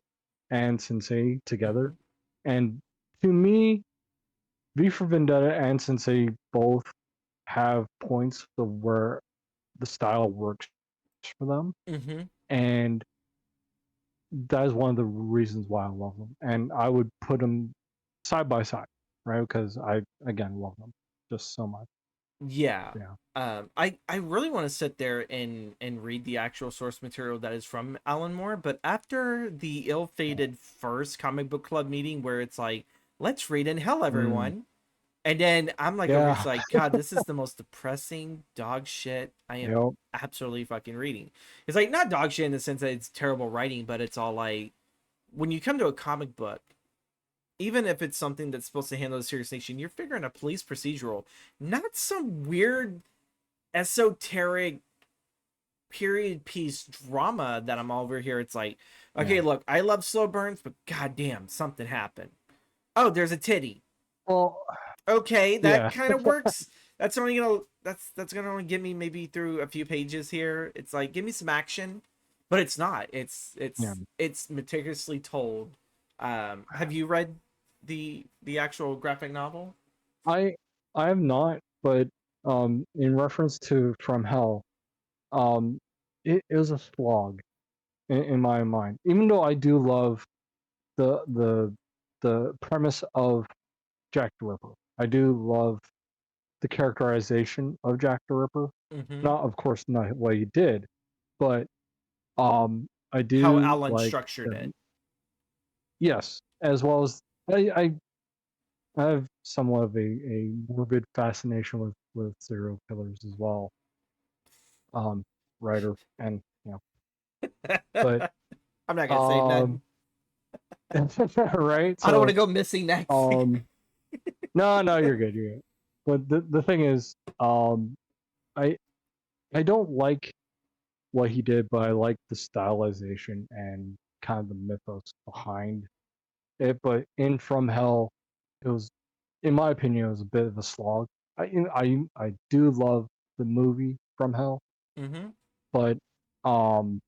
Speaker 2: and Sensei together,
Speaker 1: Mm-hmm.
Speaker 2: and to me, V for Vendetta and Sensei both have points of where the style works for them,
Speaker 1: Mm-hmm.
Speaker 2: and that is one of the reasons why I love them. And I would put them side by side, right? Because I again love them just so much.
Speaker 1: Yeah.
Speaker 2: Yeah.
Speaker 1: I really want to sit there and read the actual source material that is from Alan Moore, but after the ill-fated first comic book club meeting where it's like, let's read in hell,
Speaker 2: Mm,
Speaker 1: everyone. And then I'm like over here,
Speaker 2: yeah.
Speaker 1: it's like, God, this is the most depressing dog shit I am
Speaker 2: Yep.
Speaker 1: absolutely fucking reading. It's like not dog shit in the sense that it's terrible writing, but it's all like when you come to a comic book, even if it's something that's supposed to handle a serious nation, you're figuring a police procedural, not some weird esoteric period piece drama that I'm over here. It's like, okay,
Speaker 2: Yeah.
Speaker 1: look, I love slow burns, but goddamn, something happened. Oh, there's a titty.
Speaker 2: Well,
Speaker 1: Okay, that
Speaker 2: yeah.
Speaker 1: kind of works. That's gonna only get me maybe through a few pages here. It's like give me some action, but it's not. It's
Speaker 2: Yeah.
Speaker 1: it's meticulously told. Have you read the actual graphic novel?
Speaker 2: I I have not, but in reference to From Hell, um, it was a slog. in my mind. Even though I do love the the the premise of Jack the Ripper, I do love the characterization of Jack the Ripper.
Speaker 1: Mm-hmm.
Speaker 2: Not, of course, not what he did, but I
Speaker 1: How
Speaker 2: do
Speaker 1: Alan
Speaker 2: like
Speaker 1: structured it.
Speaker 2: yes, as well as I have somewhat of a morbid fascination with serial killers as well. Um, writer and but
Speaker 1: I'm not gonna say
Speaker 2: um,
Speaker 1: nothing.
Speaker 2: right.
Speaker 1: I don't want to
Speaker 2: So
Speaker 1: go missing next.
Speaker 2: um, no, you're good, you're good. But the thing is, I I don't like what he did, but I like the stylization and kind of the mythos behind it. But in From Hell, it was, in my opinion, it was a bit of a slog. I do love the movie From Hell,
Speaker 1: Mm-hmm.
Speaker 2: but um,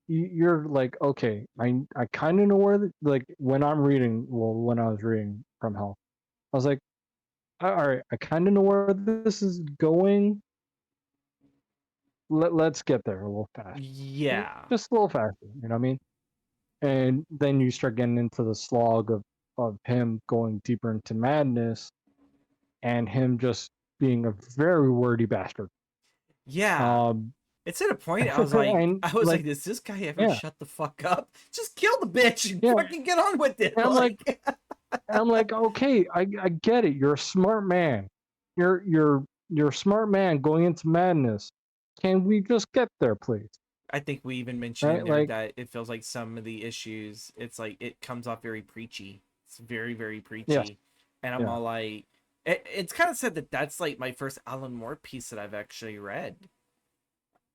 Speaker 2: you're like, okay, I kind of know where like when I'm reading, well, when I was reading From Hell, I was like, all right, I kind of know where this is going. Let's get there a little faster,
Speaker 1: Yeah.
Speaker 2: just a little faster. You know what I mean? And then you start getting into the slog of him going deeper into madness and him just being a very wordy bastard.
Speaker 1: Yeah.
Speaker 2: Um,
Speaker 1: It's at a point
Speaker 2: and
Speaker 1: I was
Speaker 2: like,
Speaker 1: like, does this guy ever
Speaker 2: yeah,
Speaker 1: shut the fuck up? Just kill the bitch and
Speaker 2: yeah.
Speaker 1: fucking get on with it.
Speaker 2: And
Speaker 1: Like,
Speaker 2: I'm like, okay, I get it. You're a smart man. You're a smart man going into madness. Can we just get there, please?
Speaker 1: I think we even mentioned in
Speaker 2: Right?
Speaker 1: there
Speaker 2: Like,
Speaker 1: that it feels like some of the issues, it's like it comes off very preachy. It's very, very
Speaker 2: yes,
Speaker 1: preachy. And I'm
Speaker 2: yeah.
Speaker 1: all like, it's kind of said that that's like my first Alan Moore piece that I've actually read.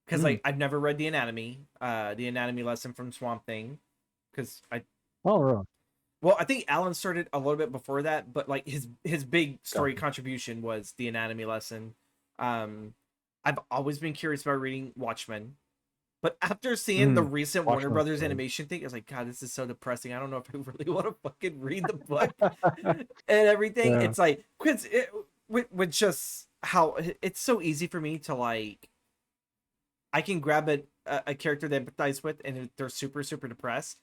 Speaker 1: Because
Speaker 2: Mm.
Speaker 1: like I've never read the anatomy lesson from Swamp Thing. Because
Speaker 2: Oh, really?
Speaker 1: well, I think Alan started a little bit before that, but like his big story
Speaker 2: Gotcha.
Speaker 1: contribution was the anatomy lesson. Um, I've always been curious about reading Watchmen, but after seeing the
Speaker 2: Mm.
Speaker 1: recent Warner
Speaker 2: Watchmen's
Speaker 1: Brothers
Speaker 2: good.
Speaker 1: animation thing, I was like, God, this is so depressing. I don't know if I really want to fucking read the book and everything.
Speaker 2: Yeah.
Speaker 1: It's like, cause with just how it's so easy for me to like, I can grab a character to empathize with, and if they're super super depressed,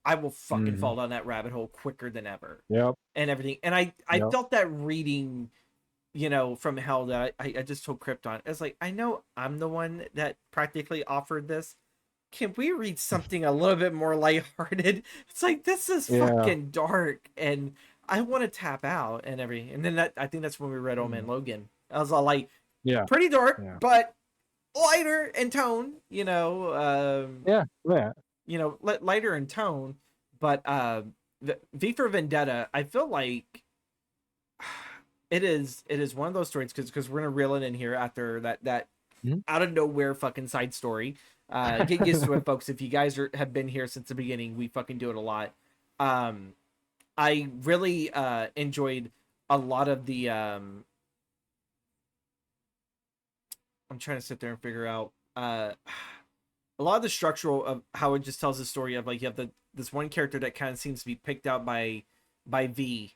Speaker 1: I will fucking
Speaker 2: Hmm.
Speaker 1: fall down that rabbit hole quicker than ever
Speaker 2: Yep.
Speaker 1: and everything. And I
Speaker 2: Yep.
Speaker 1: felt that reading, from Hell that I just told Krypton. It's like, I know I'm the one that practically offered this. Can we read something a little bit more lighthearted? It's like, this is
Speaker 2: Yeah.
Speaker 1: fucking dark and I want to tap out and everything. And then I think that's when we read Old Man
Speaker 2: Mm.
Speaker 1: Logan. I was all like,
Speaker 2: Yeah.
Speaker 1: pretty dark,
Speaker 2: Yeah.
Speaker 1: but lighter in tone,
Speaker 2: Yeah. Yeah.
Speaker 1: lighter in tone. But V for Vendetta, I feel like it is one of those stories because we're gonna reel it in here after that
Speaker 2: Mhm.
Speaker 1: out of nowhere fucking side story. Get used to it, folks. If you guys have been here since the beginning, we fucking do it a lot. Um, I really enjoyed a lot of the. I'm trying to sit there and figure out a lot of the structural of how it just tells the story of like you have this one character that kind of seems to be picked out by V,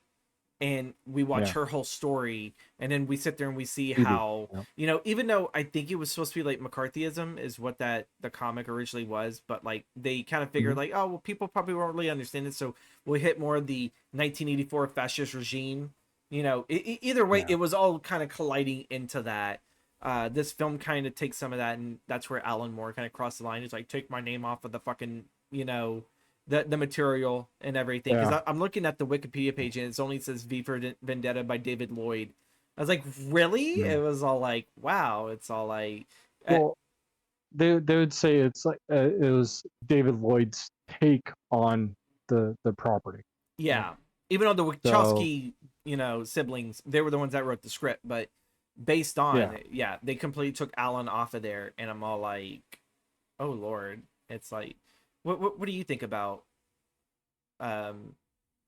Speaker 1: and we watch
Speaker 2: Yeah.
Speaker 1: her whole story, and then we sit there and we see
Speaker 2: Phoebe.
Speaker 1: how,
Speaker 2: Yeah.
Speaker 1: even though I think it was supposed to be like McCarthyism is what that the comic originally was, but like they kind of figured
Speaker 2: Mhm.
Speaker 1: like, oh well, people probably won't really understand it, so we'll hit more of the 1984 fascist regime. Either way,
Speaker 2: Yeah.
Speaker 1: it was all kind of colliding into that. This film kind of takes some of that, and that's where Alan Moore kind of crossed the line. He's like, take my name off of the fucking, the material and everything. Because
Speaker 2: Yeah.
Speaker 1: I'm looking at the Wikipedia page and it only says V for Vendetta by David Lloyd. I was like, really?
Speaker 2: Mm.
Speaker 1: It was all like, wow. It's all like,
Speaker 2: Well, they would say it's like it was David Lloyd's take on the property. Right?
Speaker 1: yeah. Even though the
Speaker 2: So
Speaker 1: Wachowski, siblings, they were the ones that wrote the script, but based
Speaker 2: yeah.
Speaker 1: on, yeah, they completely took Alan off of there, and I'm all like, oh lord. It's like, what do you think about um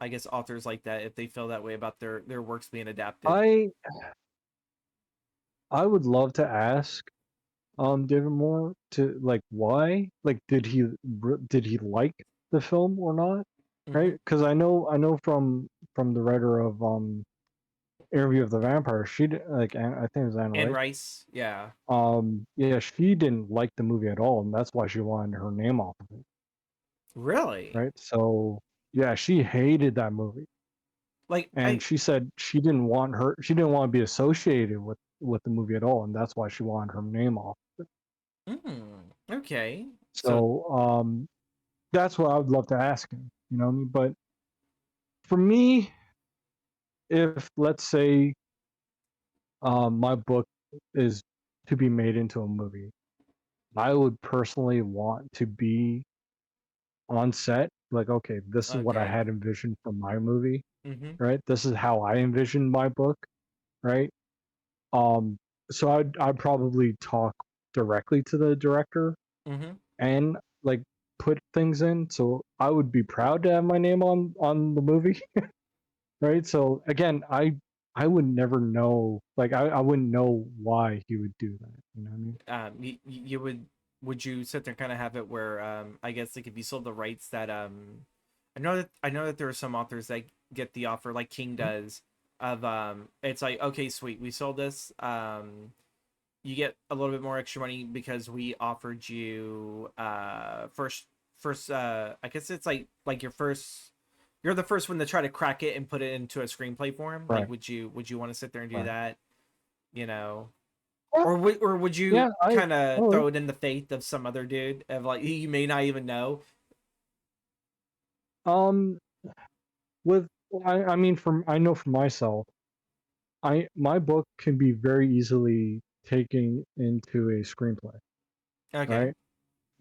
Speaker 1: I guess authors like that if they feel that way about their works being adapted?
Speaker 2: I I would love to ask David Moore to like why like did he like the film or not,
Speaker 1: Mm-hmm.
Speaker 2: right? Because I know from the writer of Interview of the Vampire, like I think it was Anne
Speaker 1: Anne
Speaker 2: Rice.
Speaker 1: Rice. Yeah.
Speaker 2: Yeah, she didn't like the movie at all, and that's why she wanted her name off of it.
Speaker 1: Really?
Speaker 2: Right? So yeah, she hated that movie,
Speaker 1: Like
Speaker 2: and she said she didn't want to be associated with the movie at all, and that's why she wanted her name off.
Speaker 1: Okay. So
Speaker 2: So that's what I would love to ask him. You know what I mean? But for me, if let's say my book is to be made into a movie, I would personally want to be on set. Like, okay, this is what I
Speaker 1: okay.
Speaker 2: had envisioned for my movie,
Speaker 1: Mhm.
Speaker 2: right? This is how I envisioned my book, right? Um, so I'd probably talk directly to the director
Speaker 1: Mhm.
Speaker 2: and like put things in. So I would be proud to have my name on the movie, right? So again, I would never know, like I wouldn't know why he would do that. You know what I mean?
Speaker 1: You would you sit there and kind of have it where I guess like if you sold the rights that I know that there are some authors that get the offer like King
Speaker 2: Mhm.
Speaker 1: does of it's like okay sweet we sold this you get a little bit more extra money because we offered you first I guess it's like your first you're the first one to try to crack it and put it into a screenplay form. Like
Speaker 2: Right,
Speaker 1: would you want to sit there and do
Speaker 2: right.
Speaker 1: that, you know?
Speaker 2: Yeah,
Speaker 1: Or would you
Speaker 2: yeah. I
Speaker 1: kind of
Speaker 2: oh,
Speaker 1: throw it in the faith of some other dude of like you may not even know?
Speaker 2: um with I mean from I know for myself, my book can be very easily taken into a screenplay,
Speaker 1: Okay,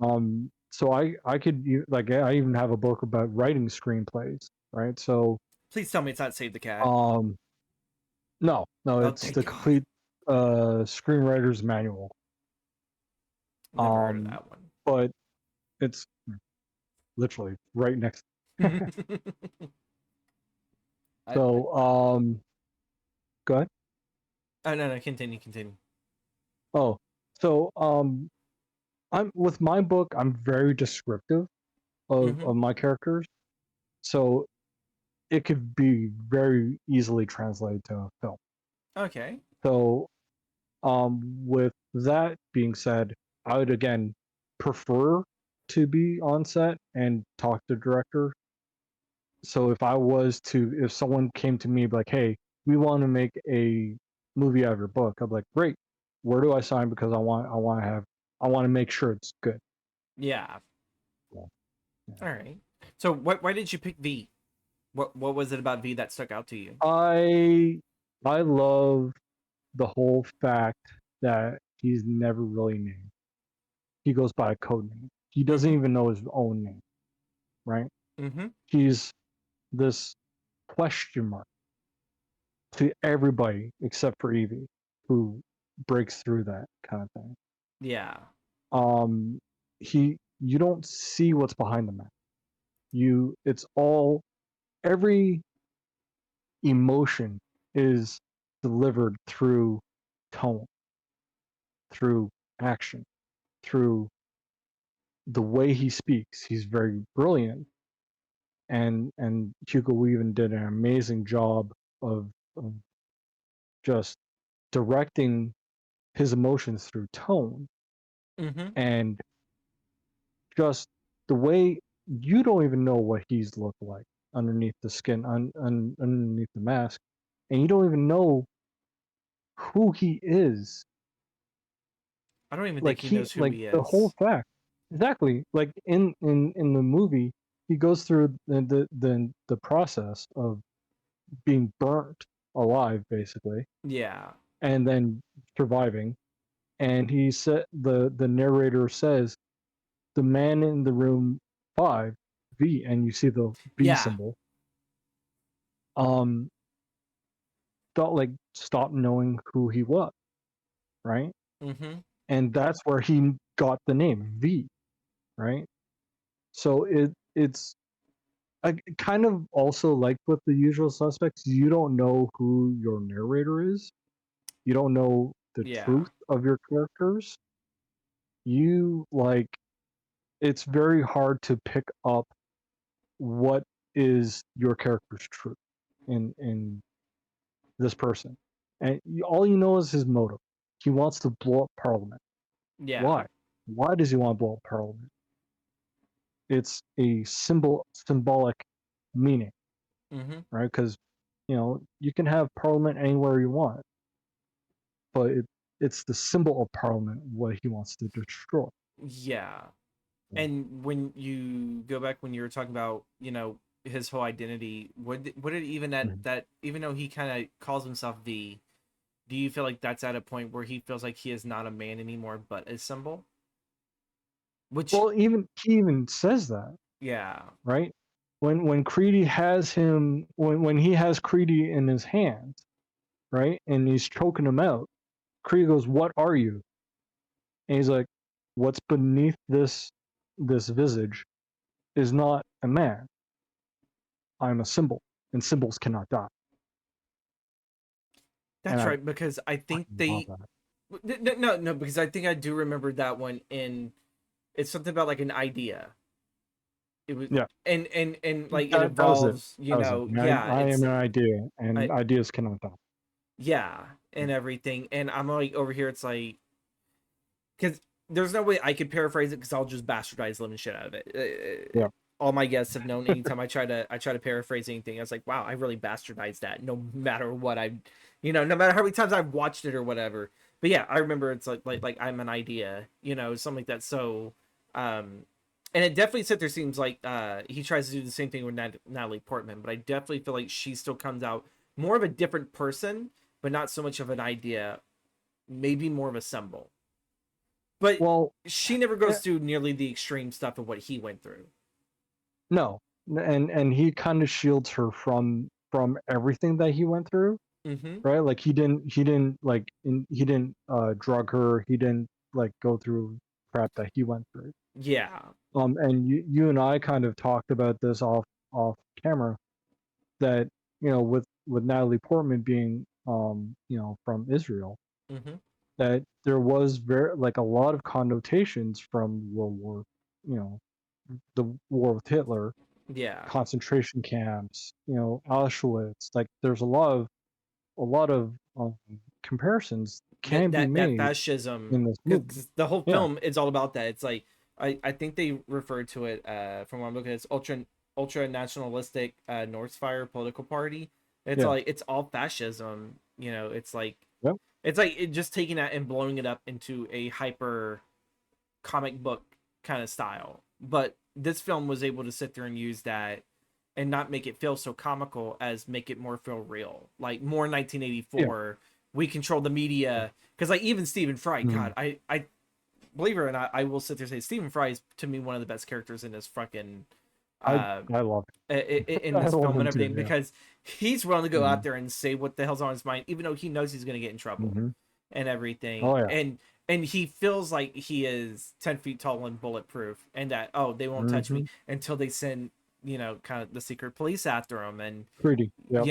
Speaker 2: right? So I could like I even have a book about writing screenplays, right? So
Speaker 1: please tell me it's not Save the Cat.
Speaker 2: um no,
Speaker 1: Oh,
Speaker 2: it's
Speaker 1: thank
Speaker 2: the
Speaker 1: God.
Speaker 2: complete screenwriter's manual.
Speaker 1: Never heard of
Speaker 2: Um
Speaker 1: that one.
Speaker 2: but it's literally right next.
Speaker 1: I
Speaker 2: So go ahead.
Speaker 1: oh no no continue.
Speaker 2: Oh, so I'm with my book, I'm very descriptive
Speaker 1: Mm-hmm.
Speaker 2: of my characters. So it could be very easily translated to a film.
Speaker 1: Okay,
Speaker 2: So with that being said, I would again prefer to be on set and talk to the director. So if someone came to me like, hey, we want to make a movie out of your book, I'm like, great. Where do I sign? Because I want to make sure it's good.
Speaker 1: yeah,
Speaker 2: Yeah, yeah.
Speaker 1: all right. So why did you pick V? What was it about V that stuck out to you?
Speaker 2: I love the whole fact that he's never really named. He goes by a code name. He doesn't
Speaker 1: Mm-hmm.
Speaker 2: even know his own name, right?
Speaker 1: Mm-hmm.
Speaker 2: He's this question mark to everybody except for Evie, who breaks through that kind of thing.
Speaker 1: Yeah.
Speaker 2: Um, you don't see what's behind the mask. It's all every emotion is delivered through tone, through action, through the way he speaks. He's very brilliant, and Hugo Weaving did an amazing job of just directing his emotions through tone
Speaker 1: Mm-hmm.
Speaker 2: and just the way you don't even know what he's looked like underneath the skin, underneath the mask, and you don't even know who he is.
Speaker 1: I don't even think he knows who
Speaker 2: Like
Speaker 1: he
Speaker 2: the whole
Speaker 1: is.
Speaker 2: fact, exactly. Like in the movie, he goes through the process of being burnt alive, basically,
Speaker 1: Yeah.
Speaker 2: and then surviving. And he said the narrator says the man in the room 5, V, and you see the V
Speaker 1: Yeah.
Speaker 2: symbol, um, felt like stopped knowing who he was, right?
Speaker 1: Mm-hmm.
Speaker 2: And that's where he got the name V, right? So it's I kind of also like with the usual suspects, you don't know who your narrator is. You don't know the
Speaker 1: Yeah.
Speaker 2: truth of your characters. You like it's very hard to pick up what is your character's truth in this person, and all you know is his motive. He wants to blow up Parliament.
Speaker 1: Yeah.
Speaker 2: Why? Why does he want to blow up Parliament? It's a symbolic meaning,
Speaker 1: Mm-hmm.
Speaker 2: right? Because you can have Parliament anywhere you want, but it's the symbol of Parliament what he wants to destroy.
Speaker 1: Yeah.
Speaker 2: Yeah.
Speaker 1: And when you go back when you were talking about, his whole identity, would it even
Speaker 2: Mhm.
Speaker 1: that even though he kind of calls himself V, do you feel like that's at a point where he feels like he is not a man anymore but a symbol? Which,
Speaker 2: Well, even he even says that,
Speaker 1: yeah.
Speaker 2: right? When Creedy has him, when he has Creedy in his hands, right, and he's choking him out, Creedy goes, "What are you?" And he's like, "What's beneath this visage is not a man. I'm a symbol, and symbols cannot die." And
Speaker 1: That's
Speaker 2: I
Speaker 1: right, because I think
Speaker 2: fucking love
Speaker 1: they
Speaker 2: that.
Speaker 1: no, because I think I do remember that one in it's something about like an idea. It was
Speaker 2: Yeah,
Speaker 1: and like it
Speaker 2: that was it.
Speaker 1: involves,
Speaker 2: That was it.
Speaker 1: yeah,
Speaker 2: I am
Speaker 1: it's
Speaker 2: an idea, and
Speaker 1: I
Speaker 2: ideas cannot die.
Speaker 1: yeah,
Speaker 2: Yeah.
Speaker 1: and everything. And I'm like over here it's like because there's no way I could paraphrase it because I'll just bastardize the living shit out of it.
Speaker 2: Yeah.
Speaker 1: All my guests have known anytime I try to paraphrase anything, I was like, wow, I really bastardized that. No matter what no matter how many times I've watched it or whatever. But yeah, I remember it's like I'm an idea, something like that. So, um, and it definitely sit there seems like he tries to do the same thing with Natalie Portman, but I definitely feel like she still comes out more of a different person, but not so much of an idea, maybe more of a symbol. But
Speaker 2: Well,
Speaker 1: she never
Speaker 2: yeah,
Speaker 1: goes through nearly the extreme stuff of what he went through.
Speaker 2: no, and he kind of shields her from everything that he went through,
Speaker 1: Mm-hmm.
Speaker 2: right? Like he didn't drug her. He didn't like go through crap that he went through.
Speaker 1: Yeah.
Speaker 2: And you and I kind of talked about this off camera that with Natalie Portman being from Israel,
Speaker 1: Mm-hmm.
Speaker 2: that there was very like a lot of connotations from World War, you know, the war with Hitler,
Speaker 1: Yeah.
Speaker 2: concentration camps, Auschwitz. Like there's a lot of comparisons
Speaker 1: That
Speaker 2: can be
Speaker 1: that that
Speaker 2: made
Speaker 1: fascism,
Speaker 2: in this movie.
Speaker 1: because the whole
Speaker 2: Yeah,
Speaker 1: film is all about that. It's like I think they refer to it from what I'm looking at, it's ultra nationalistic North Fire political party. It's
Speaker 2: yeah,
Speaker 1: like it's all fascism.
Speaker 2: yep,
Speaker 1: It's like it just taking that and blowing it up into a hyper comic book kind of style. But this film was able to sit there and use that and not make it feel so comical as make it more feel real. Like more
Speaker 2: yeah,
Speaker 1: 1984, we control the media. Because like even Stephen Fry,
Speaker 2: mhm,
Speaker 1: God, I believe it or not, I will sit there and say Stephen Fry is to me one of the best characters in this fucking
Speaker 2: I
Speaker 1: uh
Speaker 2: I love it.
Speaker 1: in
Speaker 2: I
Speaker 1: this
Speaker 2: love
Speaker 1: film and
Speaker 2: him too.
Speaker 1: everything
Speaker 2: Yeah.
Speaker 1: because he's willing to go out
Speaker 2: Hmm.
Speaker 1: there and say what the hell's on his mind, even though he knows he's gonna get in trouble
Speaker 2: Hmm.
Speaker 1: and everything.
Speaker 2: Oh yeah.
Speaker 1: And he feels like he is 10 feet tall and bulletproof and that they won't touch me
Speaker 2: Hmm.
Speaker 1: until they send kind of the secret police after him and
Speaker 2: Pretty. Yep.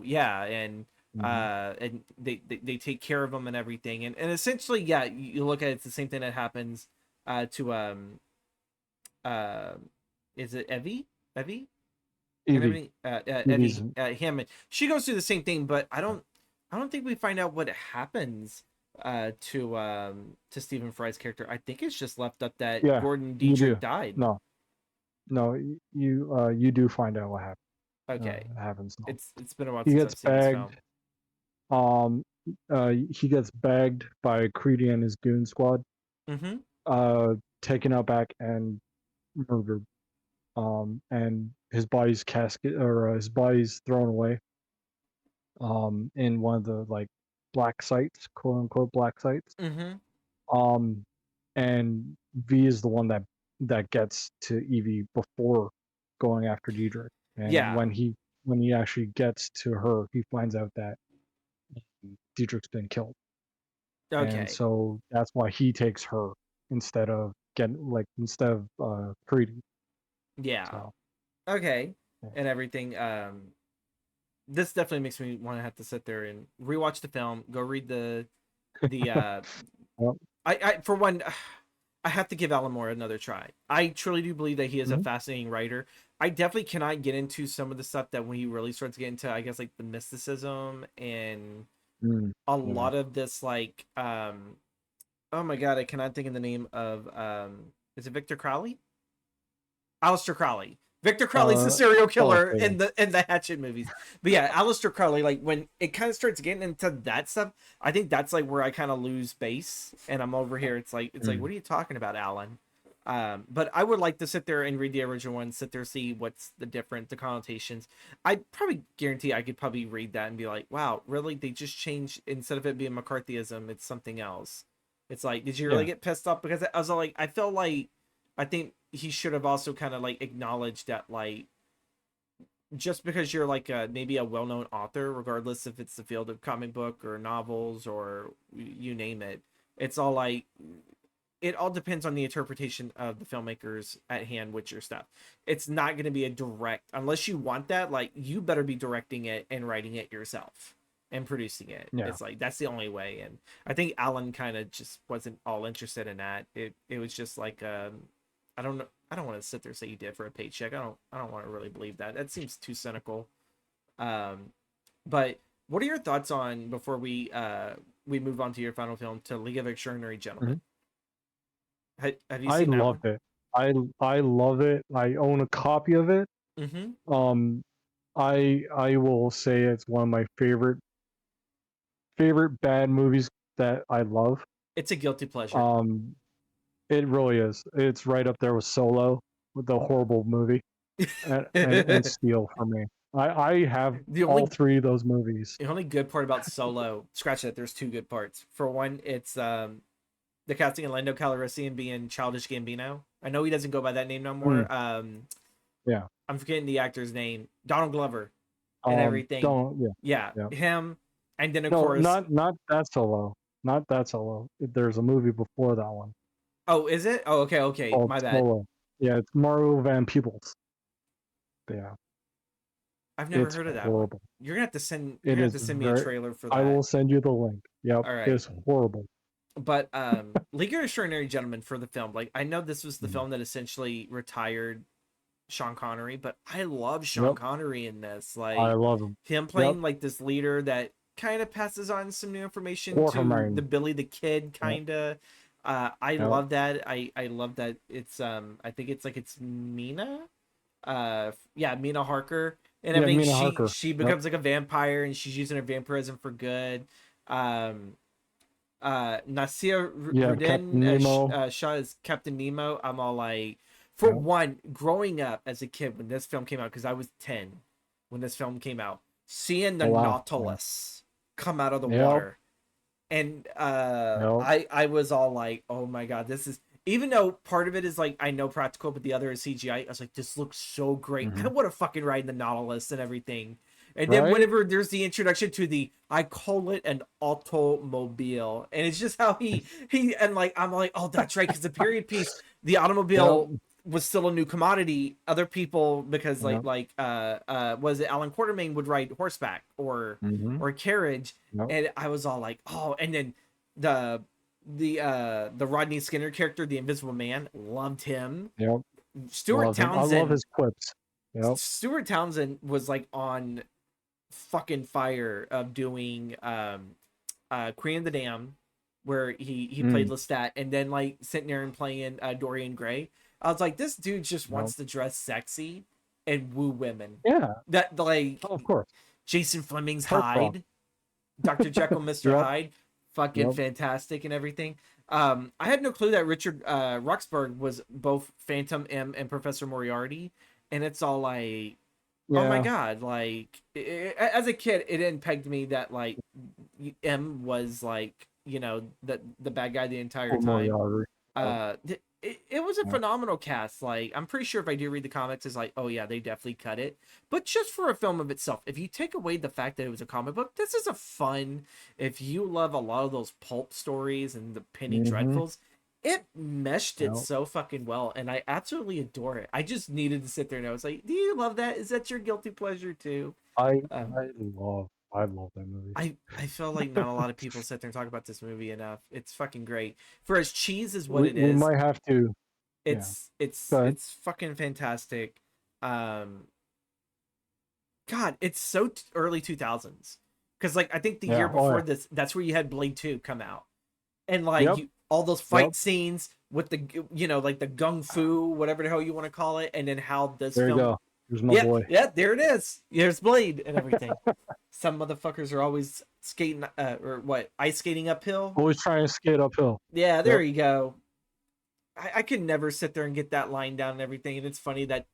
Speaker 1: yeah
Speaker 2: Hmm.
Speaker 1: and they take care of him and everything and essentially yeah you look at it, it's the same thing that happens to uh is it Evie and
Speaker 2: Evie.
Speaker 1: everything
Speaker 2: Evie's.
Speaker 1: Evie Hammond, she goes through the same thing but I don't think we find out what happens to Stephen Fry's character. I think it's just left up that
Speaker 2: Yeah.
Speaker 1: Gordon
Speaker 2: You
Speaker 1: Dietrich
Speaker 2: do.
Speaker 1: died.
Speaker 2: No. No. You do find out what
Speaker 1: Okay,
Speaker 2: happens. No.
Speaker 1: it's been a while
Speaker 2: He
Speaker 1: since
Speaker 2: gets
Speaker 1: I've seen this film.
Speaker 2: bagged. Um. He gets bagged by Creedy and his goon squad.
Speaker 1: Mm-hmm.
Speaker 2: Taken out back and murdered. And his body's casket or his body's thrown away. In one of the like black sites, quote unquote black sites.
Speaker 1: Mm-hmm.
Speaker 2: Um, and V is the one that gets to Evie before going after Diedrich. And
Speaker 1: Yeah.
Speaker 2: when he actually gets to her, he finds out that Diedrich's been killed, and
Speaker 1: Okay.
Speaker 2: so that's why he takes her instead of Creedy.
Speaker 1: Yeah.
Speaker 2: So
Speaker 1: Okay.
Speaker 2: yeah.
Speaker 1: And everything. This definitely makes me want to have to sit there and rewatch the film. Go read the.
Speaker 2: Well,
Speaker 1: I for one, I have to give Alan Moore another try. I truly do believe that he is a
Speaker 2: Hmm.
Speaker 1: fascinating writer. I definitely cannot get into some of the stuff that when he really starts to get into, I guess, like the mysticism and
Speaker 2: Mm,
Speaker 1: a
Speaker 2: yeah.
Speaker 1: lot of this, like, oh my god, I cannot think of the name of, is it Victor Crowley? Aleister Crowley. Victor Crowley's the
Speaker 2: Uh,
Speaker 1: serial killer
Speaker 2: okay.
Speaker 1: in the Hatchet movies. But yeah, Aleister Crowley, like when it kind of starts getting into that stuff, I think that's like where I kind of lose base, and I'm over here. It's like,
Speaker 2: Mm,
Speaker 1: what are you talking about, Alan? But I would like to sit there and read the original one, sit there, see what's the connotations. I probably guarantee I could probably read that and be like, wow, really? They just changed, instead of it being McCarthyism, it's something else. It's like, did you really
Speaker 2: yeah.
Speaker 1: get pissed off? Because I was like, I felt like, I think he should have also kind of like acknowledged that, like, just because you're like maybe a well-known author, regardless if it's the field of comic book or novels or you name it, it's all like, it all depends on the interpretation of the filmmakers at hand with your stuff. It's not going to be a direct, unless you want that, like, you better be directing it and writing it yourself and producing it.
Speaker 2: Yeah.
Speaker 1: It's like, that's the only way. And I think Alan kind of just wasn't all interested in that. It was just like, I don't know, I don't want to sit there and say he did for a paycheck. I don't want to really believe that. That seems too cynical. um but what are your thoughts on, before we move on to your final film, to League of Extraordinary Gentlemen?
Speaker 2: Mhm.
Speaker 1: Have you
Speaker 2: I
Speaker 1: seen that
Speaker 2: love
Speaker 1: one?
Speaker 2: it. I love it. I own a copy of it.
Speaker 1: Mm-hmm.
Speaker 2: Um, I will say it's one of my favorite bad movies that I love.
Speaker 1: It's a guilty pleasure.
Speaker 2: Um, it really is. It's right up there with Solo, with the horrible movie, and
Speaker 1: the
Speaker 2: Steel for me. I have all
Speaker 1: only
Speaker 2: three of those movies.
Speaker 1: the only good part about Solo, scratch that, there's two good parts. For one, it's the casting of Lando Calrissian being Childish Gambino. I know he doesn't go by that name no
Speaker 2: Mm,
Speaker 1: more.
Speaker 2: yeah.
Speaker 1: I'm forgetting the actor's name. Donald Glover and everything.
Speaker 2: Don't yeah
Speaker 1: Yeah,
Speaker 2: yeah.
Speaker 1: him. And then of
Speaker 2: No,
Speaker 1: course,
Speaker 2: not that Solo. Not that Solo. There's a movie before that one
Speaker 1: oh, is it? Oh, okay, okay,
Speaker 2: called
Speaker 1: my bad.
Speaker 2: Solo. Yeah, it's Mario Van Peebles. Yeah,
Speaker 1: I've never
Speaker 2: it's
Speaker 1: heard of that one.
Speaker 2: horrible.
Speaker 1: You're
Speaker 2: It
Speaker 1: gonna have
Speaker 2: is
Speaker 1: to send me a
Speaker 2: very.
Speaker 1: trailer for
Speaker 2: I will
Speaker 1: that.
Speaker 2: send you the link. Yep,
Speaker 1: All right.
Speaker 2: it's horrible.
Speaker 1: But League of Extraordinary Gentlemen, for the film, like, I know this was the
Speaker 2: Mm.
Speaker 1: film that essentially retired Sean Connery, but I love Sean
Speaker 2: Yep,
Speaker 1: Connery in this.
Speaker 2: I
Speaker 1: Like,
Speaker 2: love him.
Speaker 1: him
Speaker 2: Yep,
Speaker 1: playing like this leader that kind of passes on some new information
Speaker 2: poor
Speaker 1: to the
Speaker 2: Hermione.
Speaker 1: Billy the Kid
Speaker 2: Yep,
Speaker 1: kind of. I
Speaker 2: yep.
Speaker 1: love that. I love that it's I think it's like it's Mina. Yeah, Mina Harker and
Speaker 2: Yeah,
Speaker 1: everything.
Speaker 2: Mina
Speaker 1: She
Speaker 2: Harker.
Speaker 1: she
Speaker 2: Yep.
Speaker 1: becomes like a vampire and she's using her vampirism for good. Um Nasir
Speaker 2: Yeah,
Speaker 1: Rudin
Speaker 2: Captain Nemo.
Speaker 1: Shah is Captain Nemo. I'm all like, for
Speaker 2: Yep,
Speaker 1: one, growing up as a kid when this film came out, because I was 10 when this film came out, seeing the
Speaker 2: oh wow. Yeah.
Speaker 1: Nautilus come out of the
Speaker 2: Yep,
Speaker 1: water, and
Speaker 2: yep.
Speaker 1: I was all like, oh my god, this is, even though part of it is like I know practical, but the other is CGI. I was like, this looks so great. I
Speaker 2: Hmm.
Speaker 1: want to fucking ride the Nautilus and everything. And then
Speaker 2: Right?
Speaker 1: whenever there's the introduction to the, I call it an automobile, and it's just how he and like, I'm like, oh, that's right, because the period piece, the
Speaker 2: Yep,
Speaker 1: automobile was still a new commodity. Other people, because
Speaker 2: yep.
Speaker 1: was it Alan Quartermain would ride horseback
Speaker 2: Hmm.
Speaker 1: or carriage,
Speaker 2: Yep,
Speaker 1: and I was all like, oh, and then the the Rodney Skinner character, the Invisible Man, loved him.
Speaker 2: yep.
Speaker 1: Stuart
Speaker 2: Love him. I love
Speaker 1: Townsend
Speaker 2: his quips. Yep.
Speaker 1: Stuart Townsend was like on fucking fire of doing Queen of the Dam, where he played
Speaker 2: Mm,
Speaker 1: Lestat, and then like sitting there and playing Dorian Gray. I was like, this dude just
Speaker 2: yep.
Speaker 1: wants to dress sexy and woo women.
Speaker 2: Yeah.
Speaker 1: That, like,
Speaker 2: Oh, of course.
Speaker 1: Jason Fleming's
Speaker 2: Heartthrob.
Speaker 1: Hyde, Dr. Jekyll, Mr.
Speaker 2: Yep.
Speaker 1: Hyde, fucking
Speaker 2: Yep.
Speaker 1: fantastic and everything. I had no clue that Richard Ruxburgh was both Phantom M and Professor Moriarty, and it's all like, oh my
Speaker 2: Yeah.
Speaker 1: god, like, as a kid, it didn't peg me that like M was like, the bad guy the entire
Speaker 2: Or
Speaker 1: time.
Speaker 2: Moriarty. Yep.
Speaker 1: It was a
Speaker 2: Yep.
Speaker 1: phenomenal cast. Like, I'm pretty sure if I do read the comics, it's like, oh yeah, they definitely cut it. But just for a film of itself, if you take away the fact that it was a comic book, this is a fun. If you love a lot of those pulp stories and the Penny
Speaker 2: Hmm.
Speaker 1: Dreadfuls, it meshed it
Speaker 2: Yep.
Speaker 1: so fucking well, and I absolutely adore it. I just needed to sit there and I was like, do you love that? Is that your guilty pleasure too?
Speaker 2: I
Speaker 1: Um,
Speaker 2: I love I love that movie.
Speaker 1: I feel like not a lot of people sit there and talk about this movie enough. It's fucking great. For as cheese as what it
Speaker 2: We
Speaker 1: is,
Speaker 2: might have to. Yeah. But
Speaker 1: it's fucking fantastic. Um, God, it's so early 2000s. Because like I think the year
Speaker 2: yeah. Oh
Speaker 1: before
Speaker 2: yeah.
Speaker 1: this, that's where you had Blade 2 come out, and like
Speaker 2: Yep.
Speaker 1: you, all those
Speaker 2: Yep.
Speaker 1: fight scenes with the like the gung fu, whatever the hell you want to call it, and then how this
Speaker 2: There you
Speaker 1: film.
Speaker 2: go. There's my
Speaker 1: Yeah,
Speaker 2: boy.
Speaker 1: yeah, there it is. There's Blade and everything. Some motherfuckers are always skating, or what, ice skating uphill.
Speaker 2: Always trying to skate uphill.
Speaker 1: Yeah, there
Speaker 2: Yep.
Speaker 1: you go. I could never sit there and get that line down and everything. And it's funny that